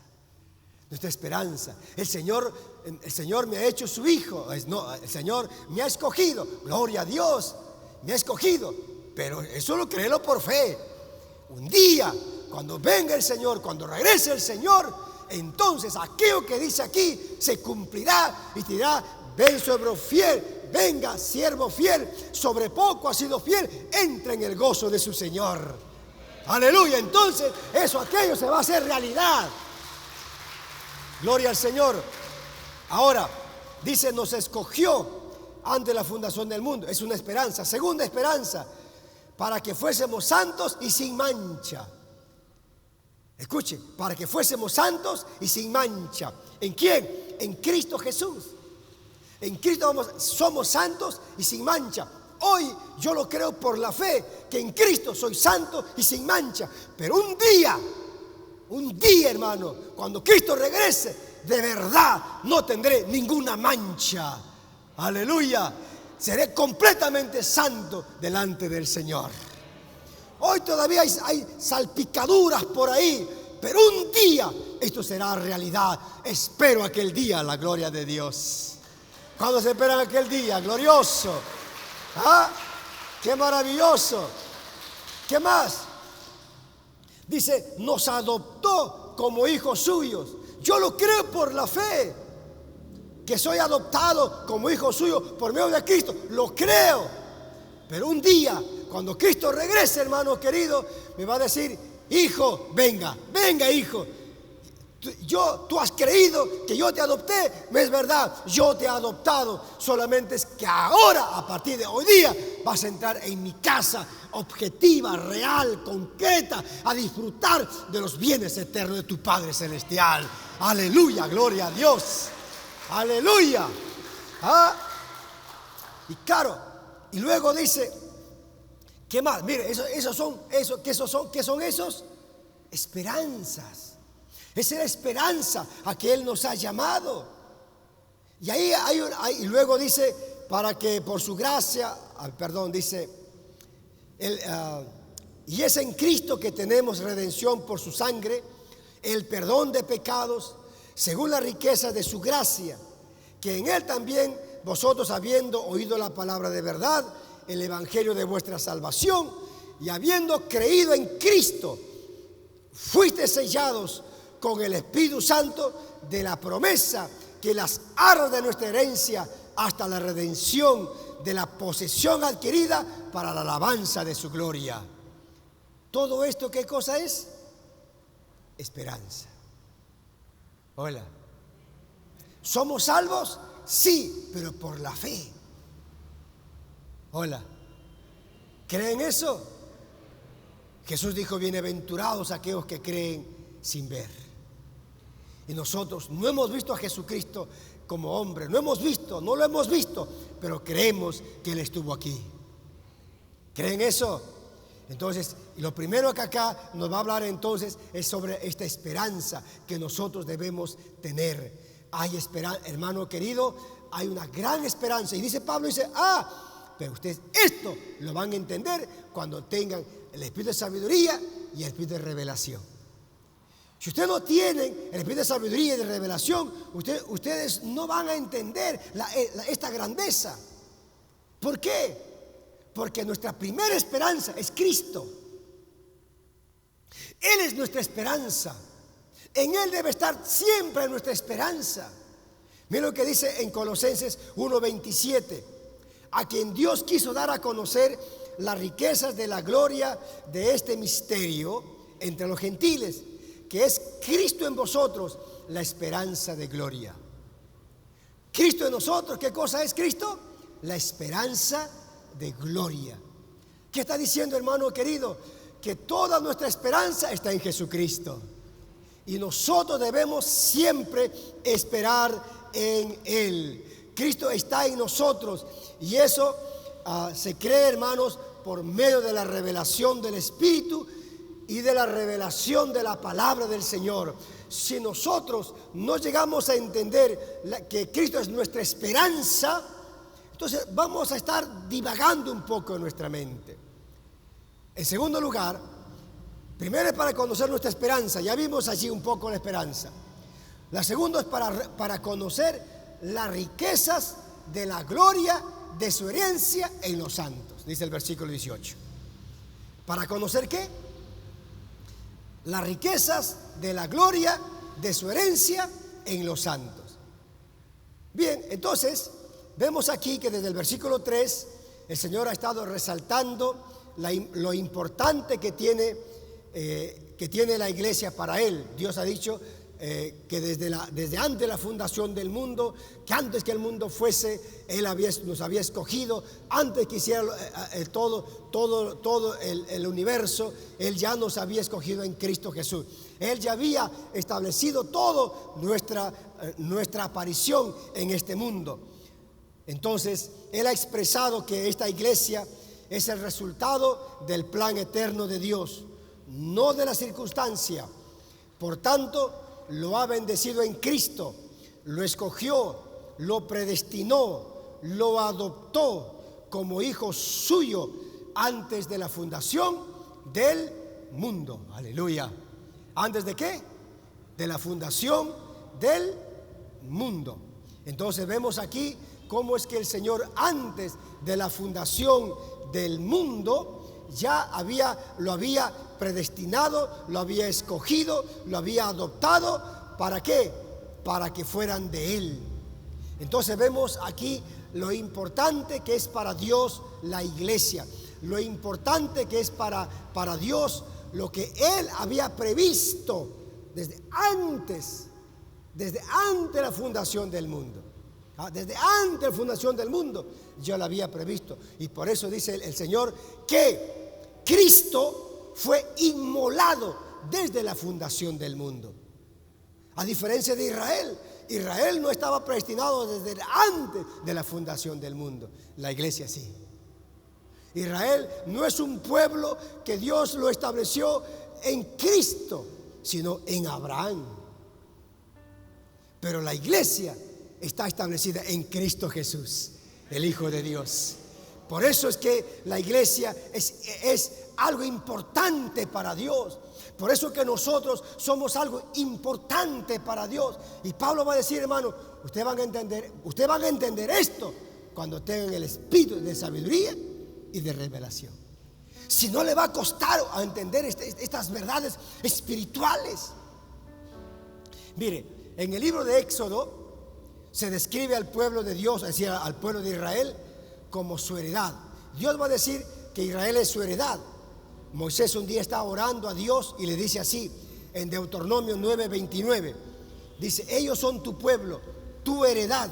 Nuestra esperanza. El Señor me ha hecho su hijo. No, el Señor me ha escogido. Gloria a Dios. Me ha escogido. Pero eso lo créelo por fe. Un día, cuando venga el Señor, cuando regrese el Señor, entonces aquello que dice aquí se cumplirá y te dirá: ven, siervo fiel. Venga, siervo fiel, sobre poco has sido fiel, entra en el gozo de su Señor. Aleluya. Entonces aquello se va a hacer realidad. Gloria al Señor. Ahora, dice, nos escogió antes de la fundación del mundo. Es una esperanza. Segunda esperanza, para que fuésemos santos y sin mancha. Escuche, para que fuésemos santos y sin mancha. ¿En quién? En Cristo Jesús. En Cristo somos santos y sin mancha. Hoy yo lo creo por la fe, que en Cristo soy santo y sin mancha. Pero un día, hermano, cuando Cristo regrese, de verdad no tendré ninguna mancha. Aleluya. Seré completamente santo delante del Señor. Hoy todavía hay salpicaduras por ahí, pero un día esto será realidad. Espero aquel día, la gloria de Dios. ¿Cuándo se espera aquel día? Glorioso. ¡Qué maravilloso! ¿Qué más? Dice, nos adoptó como hijos suyos. Yo lo creo por la fe, que soy adoptado como hijo suyo por medio de Cristo. Lo creo. Pero un día, cuando Cristo regrese, hermano querido, me va a decir: hijo, venga, hijo. Tú has creído que yo te adopté. Es verdad, yo te he adoptado. Solamente es que ahora, a partir de hoy día, vas a entrar en mi casa objetiva, real, concreta, a disfrutar de los bienes eternos de tu Padre Celestial. Aleluya, gloria a Dios. Aleluya. Y claro, y luego dice, ¿qué más? Mire, ¿qué son esos? Esperanzas. Esa es la esperanza a que Él nos ha llamado. Y ahí y luego dice, para que por su gracia, dice, y es en Cristo que tenemos redención por su sangre, el perdón de pecados, según la riqueza de su gracia, que en Él también vosotros, habiendo oído la palabra de verdad, el evangelio de vuestra salvación, y habiendo creído en Cristo, fuisteis sellados con el Espíritu Santo de la promesa, que las arras de nuestra herencia hasta la redención de la posesión adquirida para la alabanza de su gloria. ¿Todo esto qué cosa es? Esperanza. Hola. ¿Somos salvos? Sí, pero por la fe. Hola. ¿Creen eso? Jesús dijo: bienaventurados aquellos que creen sin ver. Y nosotros no hemos visto a Jesucristo como hombre, no lo hemos visto, pero creemos que Él estuvo aquí. ¿Creen eso? Entonces, lo primero que acá nos va a hablar entonces es sobre esta esperanza que nosotros debemos tener. Hay esperanza, hermano querido, hay una gran esperanza. Y dice Pablo, dice: pero ustedes esto lo van a entender cuando tengan el espíritu de sabiduría y el espíritu de revelación. Si ustedes no tienen el espíritu de sabiduría y de revelación, ustedes no van a entender esta grandeza. ¿Por qué? Porque nuestra primera esperanza es Cristo. Él es nuestra esperanza. En Él debe estar siempre nuestra esperanza. Mira lo que dice en Colosenses 1:27: a quien Dios quiso dar a conocer las riquezas de la gloria de este misterio entre los gentiles, que es Cristo en vosotros, la esperanza de gloria. Cristo en nosotros, ¿qué cosa es Cristo? La esperanza de gloria. ¿Qué está diciendo, hermano querido? Que toda nuestra esperanza está en Jesucristo. Y nosotros debemos siempre esperar en Él. Cristo está en nosotros. Y eso se cree, hermanos, por medio de la revelación del Espíritu y de la revelación de la palabra del Señor. Si nosotros no llegamos a entender que Cristo es nuestra esperanza, entonces vamos a estar divagando un poco en nuestra mente. En segundo lugar, primero es para conocer nuestra esperanza. Ya vimos allí un poco la esperanza. La segunda es para conocer las riquezas de la gloria de su herencia en los santos, dice el versículo 18. ¿Para conocer qué? Las riquezas de la gloria de su herencia en los santos. Bien, entonces vemos aquí que desde el versículo 3 el Señor ha estado resaltando lo importante que tiene la iglesia para Él. Dios ha dicho que desde antes de la fundación del mundo, que antes que el mundo fuese, Él nos había escogido, antes que hiciera todo el universo, Él ya nos había escogido en Cristo Jesús. Él ya había establecido todo nuestra aparición en este mundo. Entonces, Él ha expresado que esta iglesia es el resultado del plan eterno de Dios, no de la circunstancia. Por tanto, lo ha bendecido en Cristo, lo escogió, lo predestinó, lo adoptó como hijo suyo antes de la fundación del mundo. Aleluya. ¿Antes de qué? De la fundación del mundo. Entonces vemos aquí cómo es que el Señor, antes de la fundación del mundo, ya lo había predestinado, lo había escogido, lo había adoptado. ¿Para qué? Para que fueran de Él. Entonces vemos aquí lo importante que es para Dios la iglesia, lo importante que es para Dios lo que Él había previsto desde antes de la fundación del mundo. Desde antes de la fundación del mundo ya lo había previsto. Y por eso dice el Señor que Cristo fue inmolado desde la fundación del mundo. A diferencia de Israel no estaba predestinado desde antes de la fundación del mundo. La iglesia sí. Israel no es un pueblo que Dios lo estableció en Cristo, sino en Abraham. Pero la iglesia está establecida en Cristo Jesús, el Hijo de Dios. Por eso es que la iglesia es algo importante para Dios. Por eso que nosotros somos algo importante para Dios. Y Pablo va a decir, hermano, ustedes van a entender esto cuando tengan el espíritu de sabiduría y de revelación. Si no, le va a costar a entender estas verdades espirituales. Mire, en el libro de Éxodo se describe al pueblo de Dios, es decir, al pueblo de Israel, como su heredad. Dios va a decir que Israel es su heredad. Moisés un día está orando a Dios y le dice así, en Deuteronomio 9:29, dice: ellos son tu pueblo, tu heredad.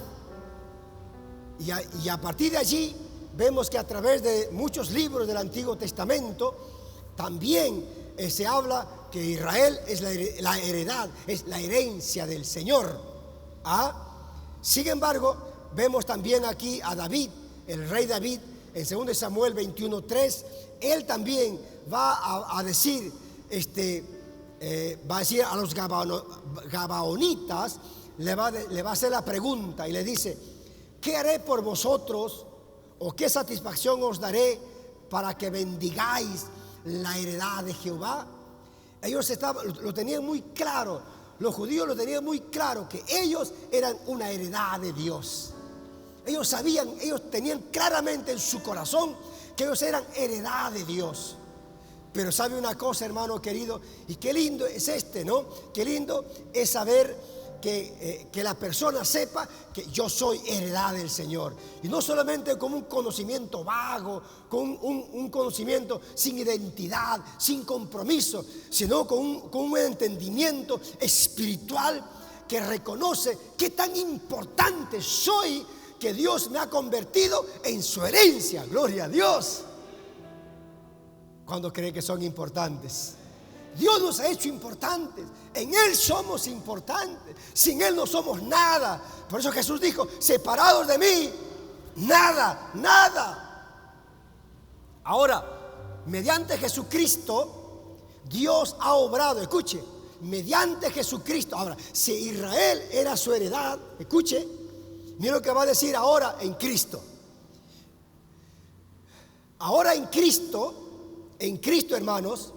Y a partir de allí vemos que a través de muchos libros del Antiguo Testamento también se habla que Israel es la heredad, es la herencia del Señor. Sin embargo, vemos también aquí a David, el rey David, en 2 Samuel 21:3. Él también va a decir, a los gabaonitas, le va a hacer la pregunta y le dice: ¿qué haré por vosotros o qué satisfacción os daré para que bendigáis la heredad de Jehová? Ellos lo tenían muy claro, los judíos lo tenían muy claro, que ellos eran una heredad de Dios. Ellos sabían, ellos tenían claramente en su corazón que ellos eran heredad de Dios. Pero sabe una cosa, hermano querido, y qué lindo es ¿no? Qué lindo es saber que la persona sepa que yo soy heredad del Señor. Y no solamente con un conocimiento vago, con un conocimiento sin identidad, sin compromiso, sino con un entendimiento espiritual que reconoce qué tan importante soy, que Dios me ha convertido en su herencia. Gloria a Dios. ¿Cuándo cree que son importantes? Dios nos ha hecho importantes. En Él somos importantes. Sin Él no somos nada. Por eso Jesús dijo: separados de mí, nada, nada. Ahora, mediante Jesucristo, Dios ha obrado. Escuche, mediante Jesucristo. Ahora, si Israel era su heredad, escuche, mira lo que va a decir ahora en Cristo. Ahora en Cristo, hermanos,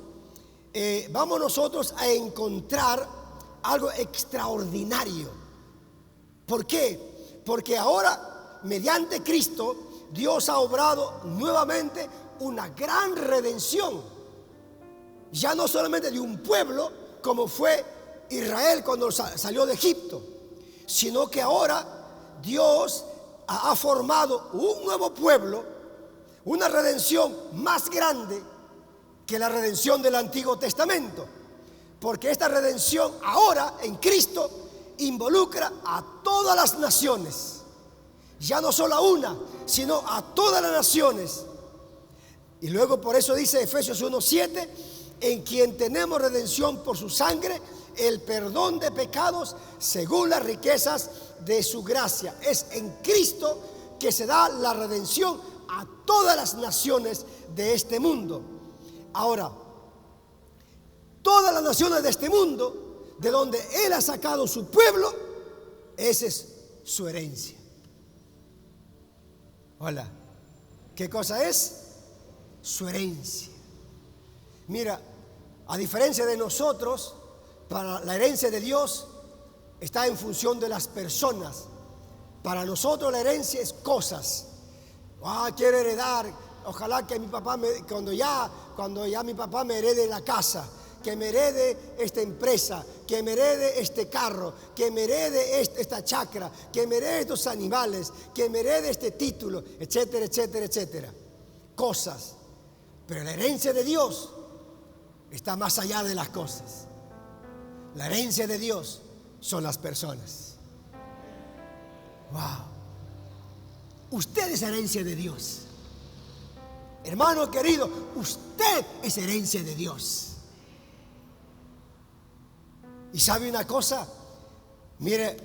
vamos nosotros a encontrar algo extraordinario. ¿Por qué? Porque ahora, mediante Cristo, Dios ha obrado nuevamente una gran redención. Ya no solamente de un pueblo como fue Israel cuando salió de Egipto, sino que ahora Dios ha formado un nuevo pueblo, una redención más grande que la redención del Antiguo Testamento, porque esta redención ahora en Cristo involucra a todas las naciones, ya no solo a una, sino a todas las naciones. Y luego por eso dice Efesios 1:7: en quien tenemos redención por su sangre, el perdón de pecados según las riquezas de su gracia. Es en Cristo que se da la redención a todas las naciones de este mundo. Ahora, todas las naciones de este mundo, de donde Él ha sacado su pueblo, esa es su herencia. Hola, ¿qué cosa es? Su herencia. Mira, a diferencia de nosotros, para la herencia de Dios está en función de las personas. Para nosotros la herencia es cosas. Quiero heredar. Ojalá que mi papá, cuando ya mi papá me herede la casa, que me herede esta empresa, que me herede este carro, que me herede esta chacra, que me herede estos animales, que me herede este título, etcétera, etcétera, etcétera. Cosas. Pero la herencia de Dios está más allá de las cosas. La herencia de Dios son las personas. Wow. Usted es herencia de Dios. Hermano querido, usted es herencia de Dios. Y sabe una cosa, mire,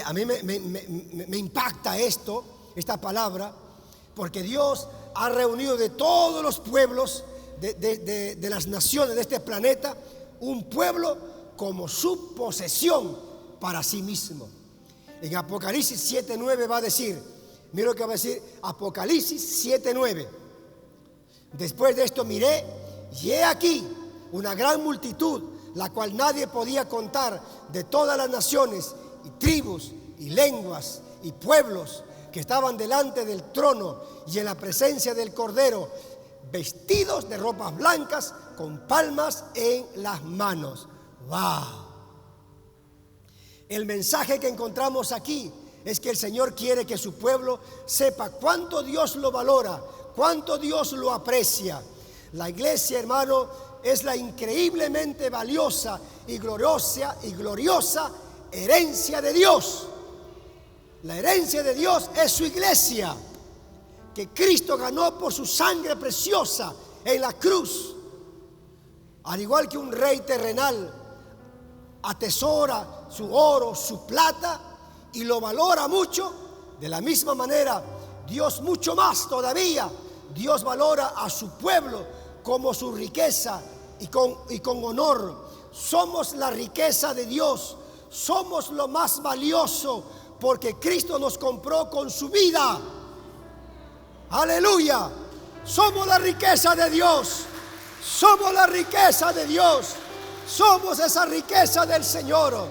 a mí me impacta esta palabra, porque Dios ha reunido de todos los pueblos de las naciones de este planeta, un pueblo como su posesión para sí mismo. En Apocalipsis 7:9 va a decir, mira lo que va a decir Apocalipsis 7:9. Después de esto miré, y he aquí una gran multitud, la cual nadie podía contar, de todas las naciones y tribus y lenguas y pueblos, que estaban delante del trono y en la presencia del Cordero, vestidos de ropas blancas, con palmas en las manos. ¡Wow! El mensaje que encontramos aquí es que el Señor quiere que su pueblo sepa cuánto Dios lo valora, cuánto Dios lo aprecia. La iglesia, hermano, es la increíblemente valiosa y gloriosa herencia de Dios. La herencia de Dios es su iglesia, que Cristo ganó por su sangre preciosa en la cruz. Al igual que un rey terrenal atesora su oro, su plata y lo valora mucho, de la misma manera Dios mucho más todavía. Dios valora a su pueblo como su riqueza y con honor. Somos la riqueza de Dios, somos lo más valioso, porque Cristo nos compró con su vida. Aleluya. Somos la riqueza de Dios. Somos la riqueza de Dios. Somos esa riqueza del Señor.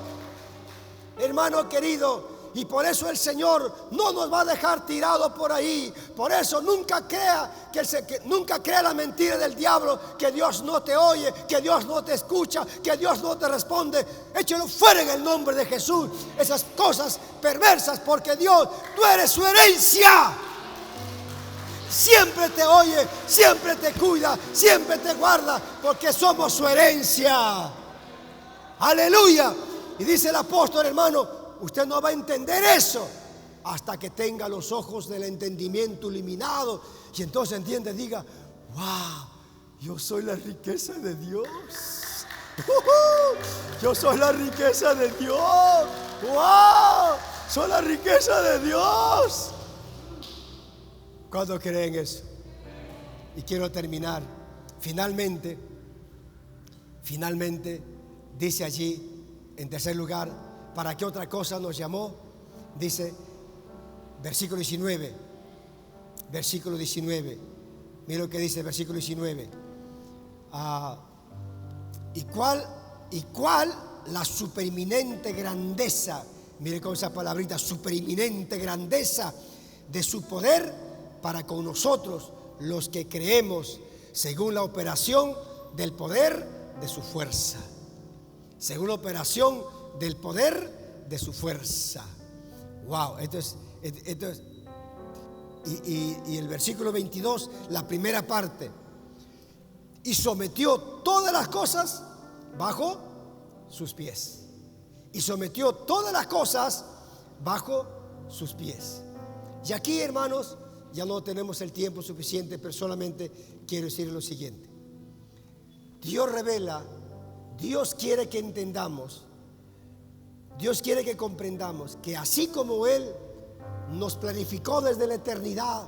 Hermano querido, y por eso el Señor no nos va a dejar tirados por ahí. Por eso nunca crea nunca crea la mentira del diablo, que Dios no te oye, que Dios no te escucha, que Dios no te responde. Échalo fuera en el nombre de Jesús, esas cosas perversas, porque Dios, tú eres su herencia. Siempre te oye, siempre te cuida, siempre te guarda, porque somos su herencia. Aleluya. Y dice el apóstol, hermano, usted no va a entender eso hasta que tenga los ojos del entendimiento iluminados. Y entonces entiende, diga: wow, yo soy la riqueza de Dios. Yo soy la riqueza de Dios. Wow, soy la riqueza de Dios. ¿Cuántos creen eso? Y quiero terminar. Finalmente, dice allí, en tercer lugar, ¿para qué otra cosa nos llamó? Dice, versículo 19. Mira lo que dice el versículo 19. ¿Y cuál la supereminente grandeza? Mire con esa palabrita, supereminente grandeza de su poder para con nosotros, los que creemos, según la operación del poder de su fuerza. Según la operación del poder de su fuerza. Wow, esto es y el versículo 22, la primera parte. Y sometió todas las cosas bajo sus pies. Y sometió todas las cosas bajo sus pies. Y aquí, hermanos, ya no tenemos el tiempo suficiente, pero solamente quiero decir lo siguiente. Dios revela, Dios quiere que entendamos, Dios quiere que comprendamos que así como Él nos planificó desde la eternidad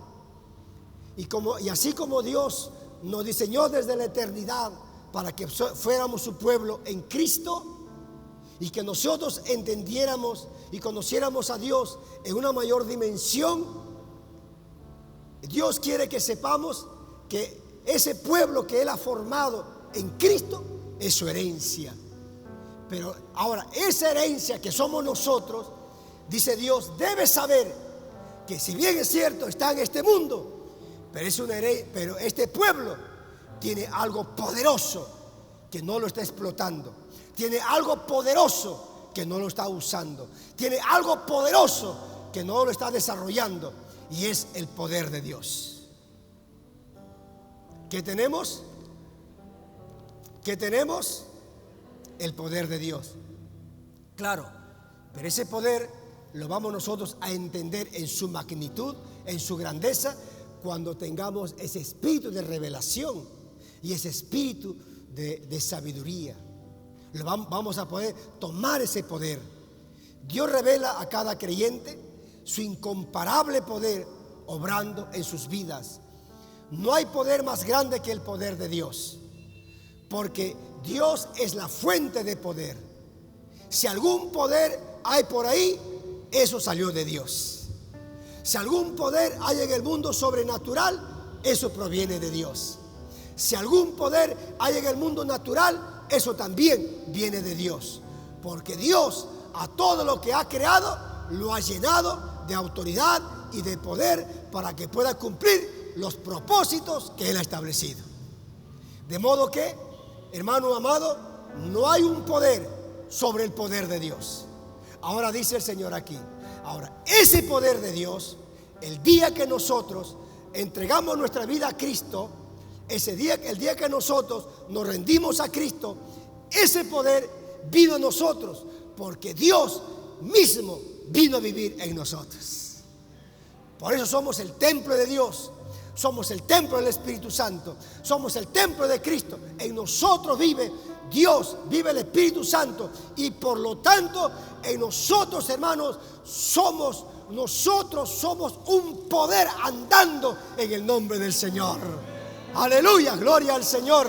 y así como Dios nos diseñó desde la eternidad para que fuéramos su pueblo en Cristo y que nosotros entendiéramos y conociéramos a Dios en una mayor dimensión, Dios quiere que sepamos que ese pueblo que Él ha formado en Cristo es su herencia. Pero ahora, esa herencia que somos nosotros, dice Dios, debe saber que si bien es cierto, está en este mundo, pero este pueblo tiene algo poderoso que no lo está explotando. Tiene algo poderoso que no lo está usando. Tiene algo poderoso que no lo está desarrollando. Y es el poder de Dios. ¿Qué tenemos? ¿Qué tenemos? El poder de Dios. Claro, pero ese poder lo vamos nosotros a entender en su magnitud, en su grandeza, cuando tengamos ese espíritu de revelación y ese espíritu de sabiduría. Vamos a poder tomar ese poder. Dios revela a cada creyente su incomparable poder obrando en sus vidas. No hay poder más grande que el poder de Dios, porque Dios es la fuente de poder. Si algún poder hay por ahí, eso salió de Dios. Si algún poder hay en el mundo sobrenatural, eso proviene de Dios. Si algún poder hay en el mundo natural, eso también viene de Dios, porque Dios a todo lo que ha creado lo ha llenado de autoridad y de poder para que pueda cumplir los propósitos que Él ha establecido. De modo que, hermano amado, no hay un poder sobre el poder de Dios. Ahora dice el Señor aquí, Ahora, ese poder de Dios, el día que nosotros entregamos nuestra vida a Cristo, ese día, el día que nosotros nos rendimos a Cristo, ese poder vino a nosotros, porque Dios mismo vino a vivir en nosotros. Por eso somos el templo de Dios, somos el templo del Espíritu Santo, somos el templo de Cristo. En nosotros vive Dios, vive el Espíritu Santo, y por lo tanto en nosotros, hermanos, somos un poder andando en el nombre del Señor. Aleluya, gloria al Señor.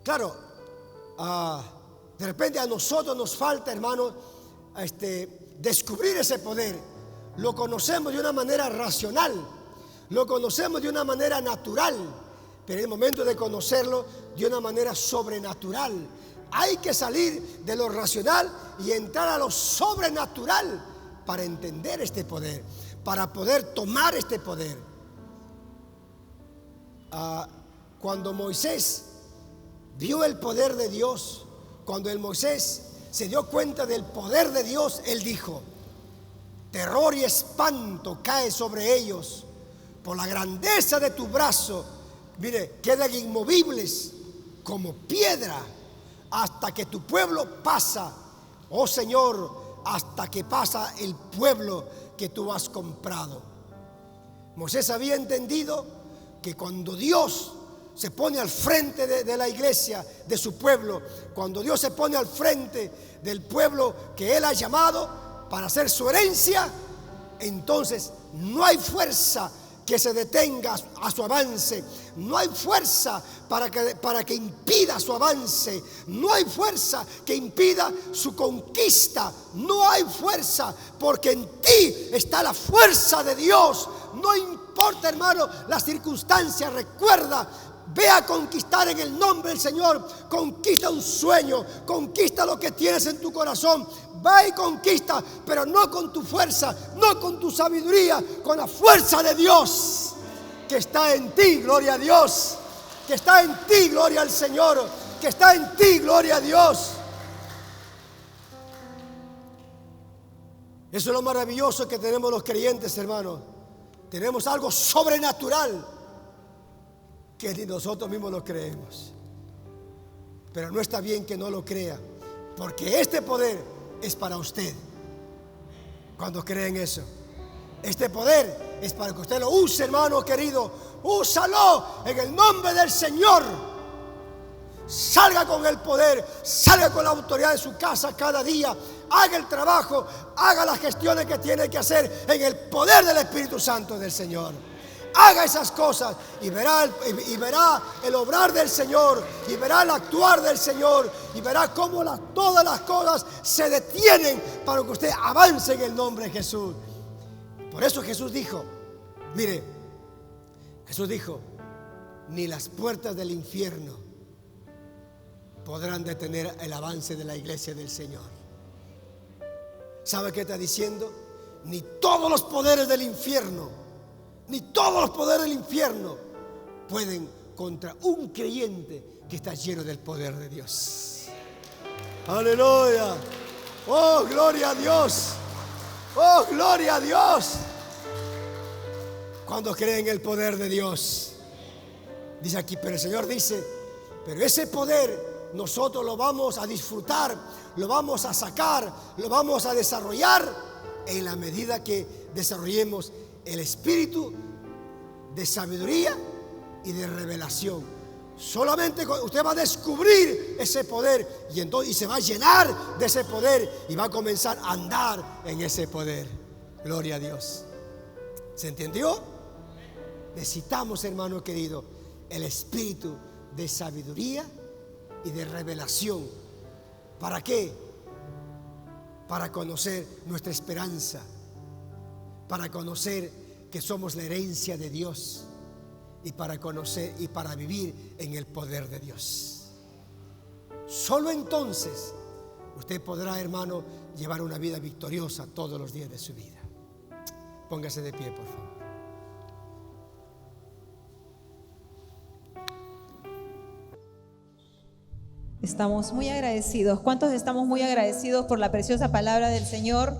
Claro, de repente a nosotros nos falta, hermanos, descubrir ese poder. Lo conocemos de una manera racional, lo conocemos de una manera natural, pero en el momento de conocerlo de una manera sobrenatural, hay que salir de lo racional y entrar a lo sobrenatural para entender este poder, para poder tomar este poder. Cuando Moisés vio el poder de Dios, cuando el Moisés se dio cuenta del poder de Dios, él dijo: terror y espanto cae sobre ellos por la grandeza de tu brazo. Mire, quedan inmovibles como piedra hasta que tu pueblo pasa, oh Señor, hasta que pasa el pueblo que tú has comprado. Moisés había entendido que cuando Dios se pone al frente de la iglesia, de su pueblo, cuando Dios se pone al frente del pueblo que Él ha llamado para hacer su herencia, entonces no hay fuerza que se detenga a su avance, no hay fuerza para que impida su avance, no hay fuerza que impida su conquista, no hay fuerza, porque en ti está la fuerza de Dios. No importa, hermano, las circunstancias, recuerda: ve a conquistar en el nombre del Señor. Conquista un sueño, conquista lo que tienes en tu corazón. Va y conquista, pero no con tu fuerza, no con tu sabiduría, con la fuerza de Dios que está en ti, gloria a Dios, que está en ti, gloria al Señor, que está en ti, gloria a Dios. Eso es lo maravilloso que tenemos los creyentes, hermanos. Tenemos algo sobrenatural que ni nosotros mismos lo creemos. Pero no está bien que no lo crea, porque este poder es para usted. Cuando creen eso, este poder es para que usted lo use, hermano querido. Úsalo en el nombre del Señor. Salga con el poder, salga con la autoridad de su casa cada día. Haga el trabajo, haga las gestiones que tiene que hacer en el poder del Espíritu Santo del Señor. Haga esas cosas y verá el obrar del Señor, y verá el actuar del Señor, y verá cómo todas las cosas se detienen para que usted avance en el nombre de Jesús. Por eso Jesús dijo, mire, Jesús dijo: ni las puertas del infierno podrán detener el avance de la iglesia del Señor. ¿Sabe qué está diciendo? Ni todos los poderes del infierno, ni todos los poderes del infierno pueden contra un creyente que está lleno del poder de Dios. Aleluya. Oh, gloria a Dios. Oh, gloria a Dios. Cuando creen en el poder de Dios, dice aquí, pero el Señor dice: pero ese poder nosotros lo vamos a disfrutar, lo vamos a sacar, lo vamos a desarrollar en la medida que desarrollemos el espíritu de sabiduría y de revelación. Solamente usted va a descubrir ese poder y se va a llenar de ese poder y va a comenzar a andar en ese poder. Gloria a Dios. ¿Se entendió? Necesitamos, hermano querido, el espíritu de sabiduría y de revelación. ¿Para qué? Para conocer nuestra esperanza, para conocer que somos la herencia de Dios, y para conocer y para vivir en el poder de Dios. Solo entonces usted podrá, hermano, llevar una vida victoriosa todos los días de su vida. Póngase de pie, por favor. Estamos muy agradecidos. ¿Cuántos estamos muy agradecidos por la preciosa palabra del Señor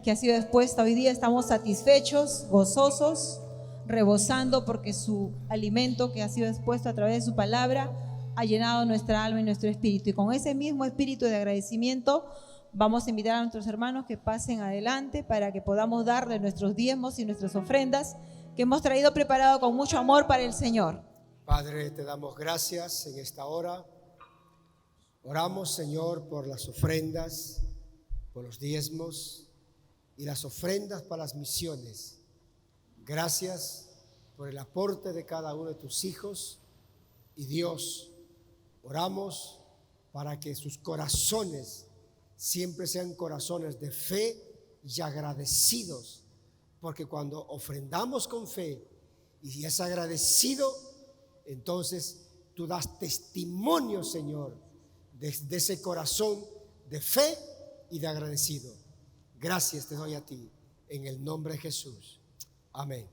que ha sido expuesta hoy día? Estamos satisfechos, gozosos, rebosando porque su alimento que ha sido expuesto a través de su palabra ha llenado nuestra alma y nuestro espíritu. Y con ese mismo espíritu de agradecimiento vamos a invitar a nuestros hermanos que pasen adelante para que podamos darle nuestros diezmos y nuestras ofrendas que hemos traído preparado con mucho amor para el Señor. Padre, te damos gracias en esta hora. Oramos, Señor, por las ofrendas, por los diezmos y las ofrendas para las misiones. Gracias por el aporte de cada uno de tus hijos. Y Dios, oramos para que sus corazones siempre sean corazones de fe y agradecidos, porque cuando ofrendamos con fe y es agradecido, entonces tú das testimonio, Señor, de ese corazón de fe y de agradecido. Gracias te doy a ti, en el nombre de Jesús. Amén.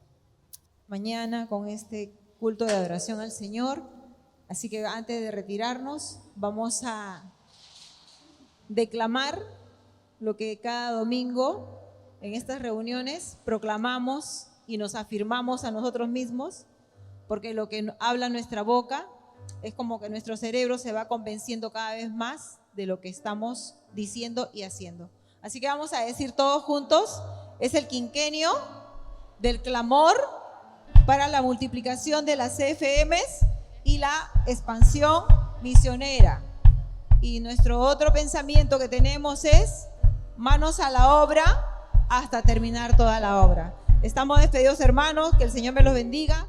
Mañana con este culto de adoración al Señor, así que antes de retirarnos vamos a declamar lo que cada domingo en estas reuniones proclamamos y nos afirmamos a nosotros mismos, porque lo que habla nuestra boca es como que nuestro cerebro se va convenciendo cada vez más de lo que estamos diciendo y haciendo. Así que vamos a decir todos juntos: es el quinquenio del clamor para la multiplicación de las CFMs y la expansión misionera. Y nuestro otro pensamiento que tenemos es: manos a la obra hasta terminar toda la obra. Estamos despedidos, hermanos, que el Señor me los bendiga.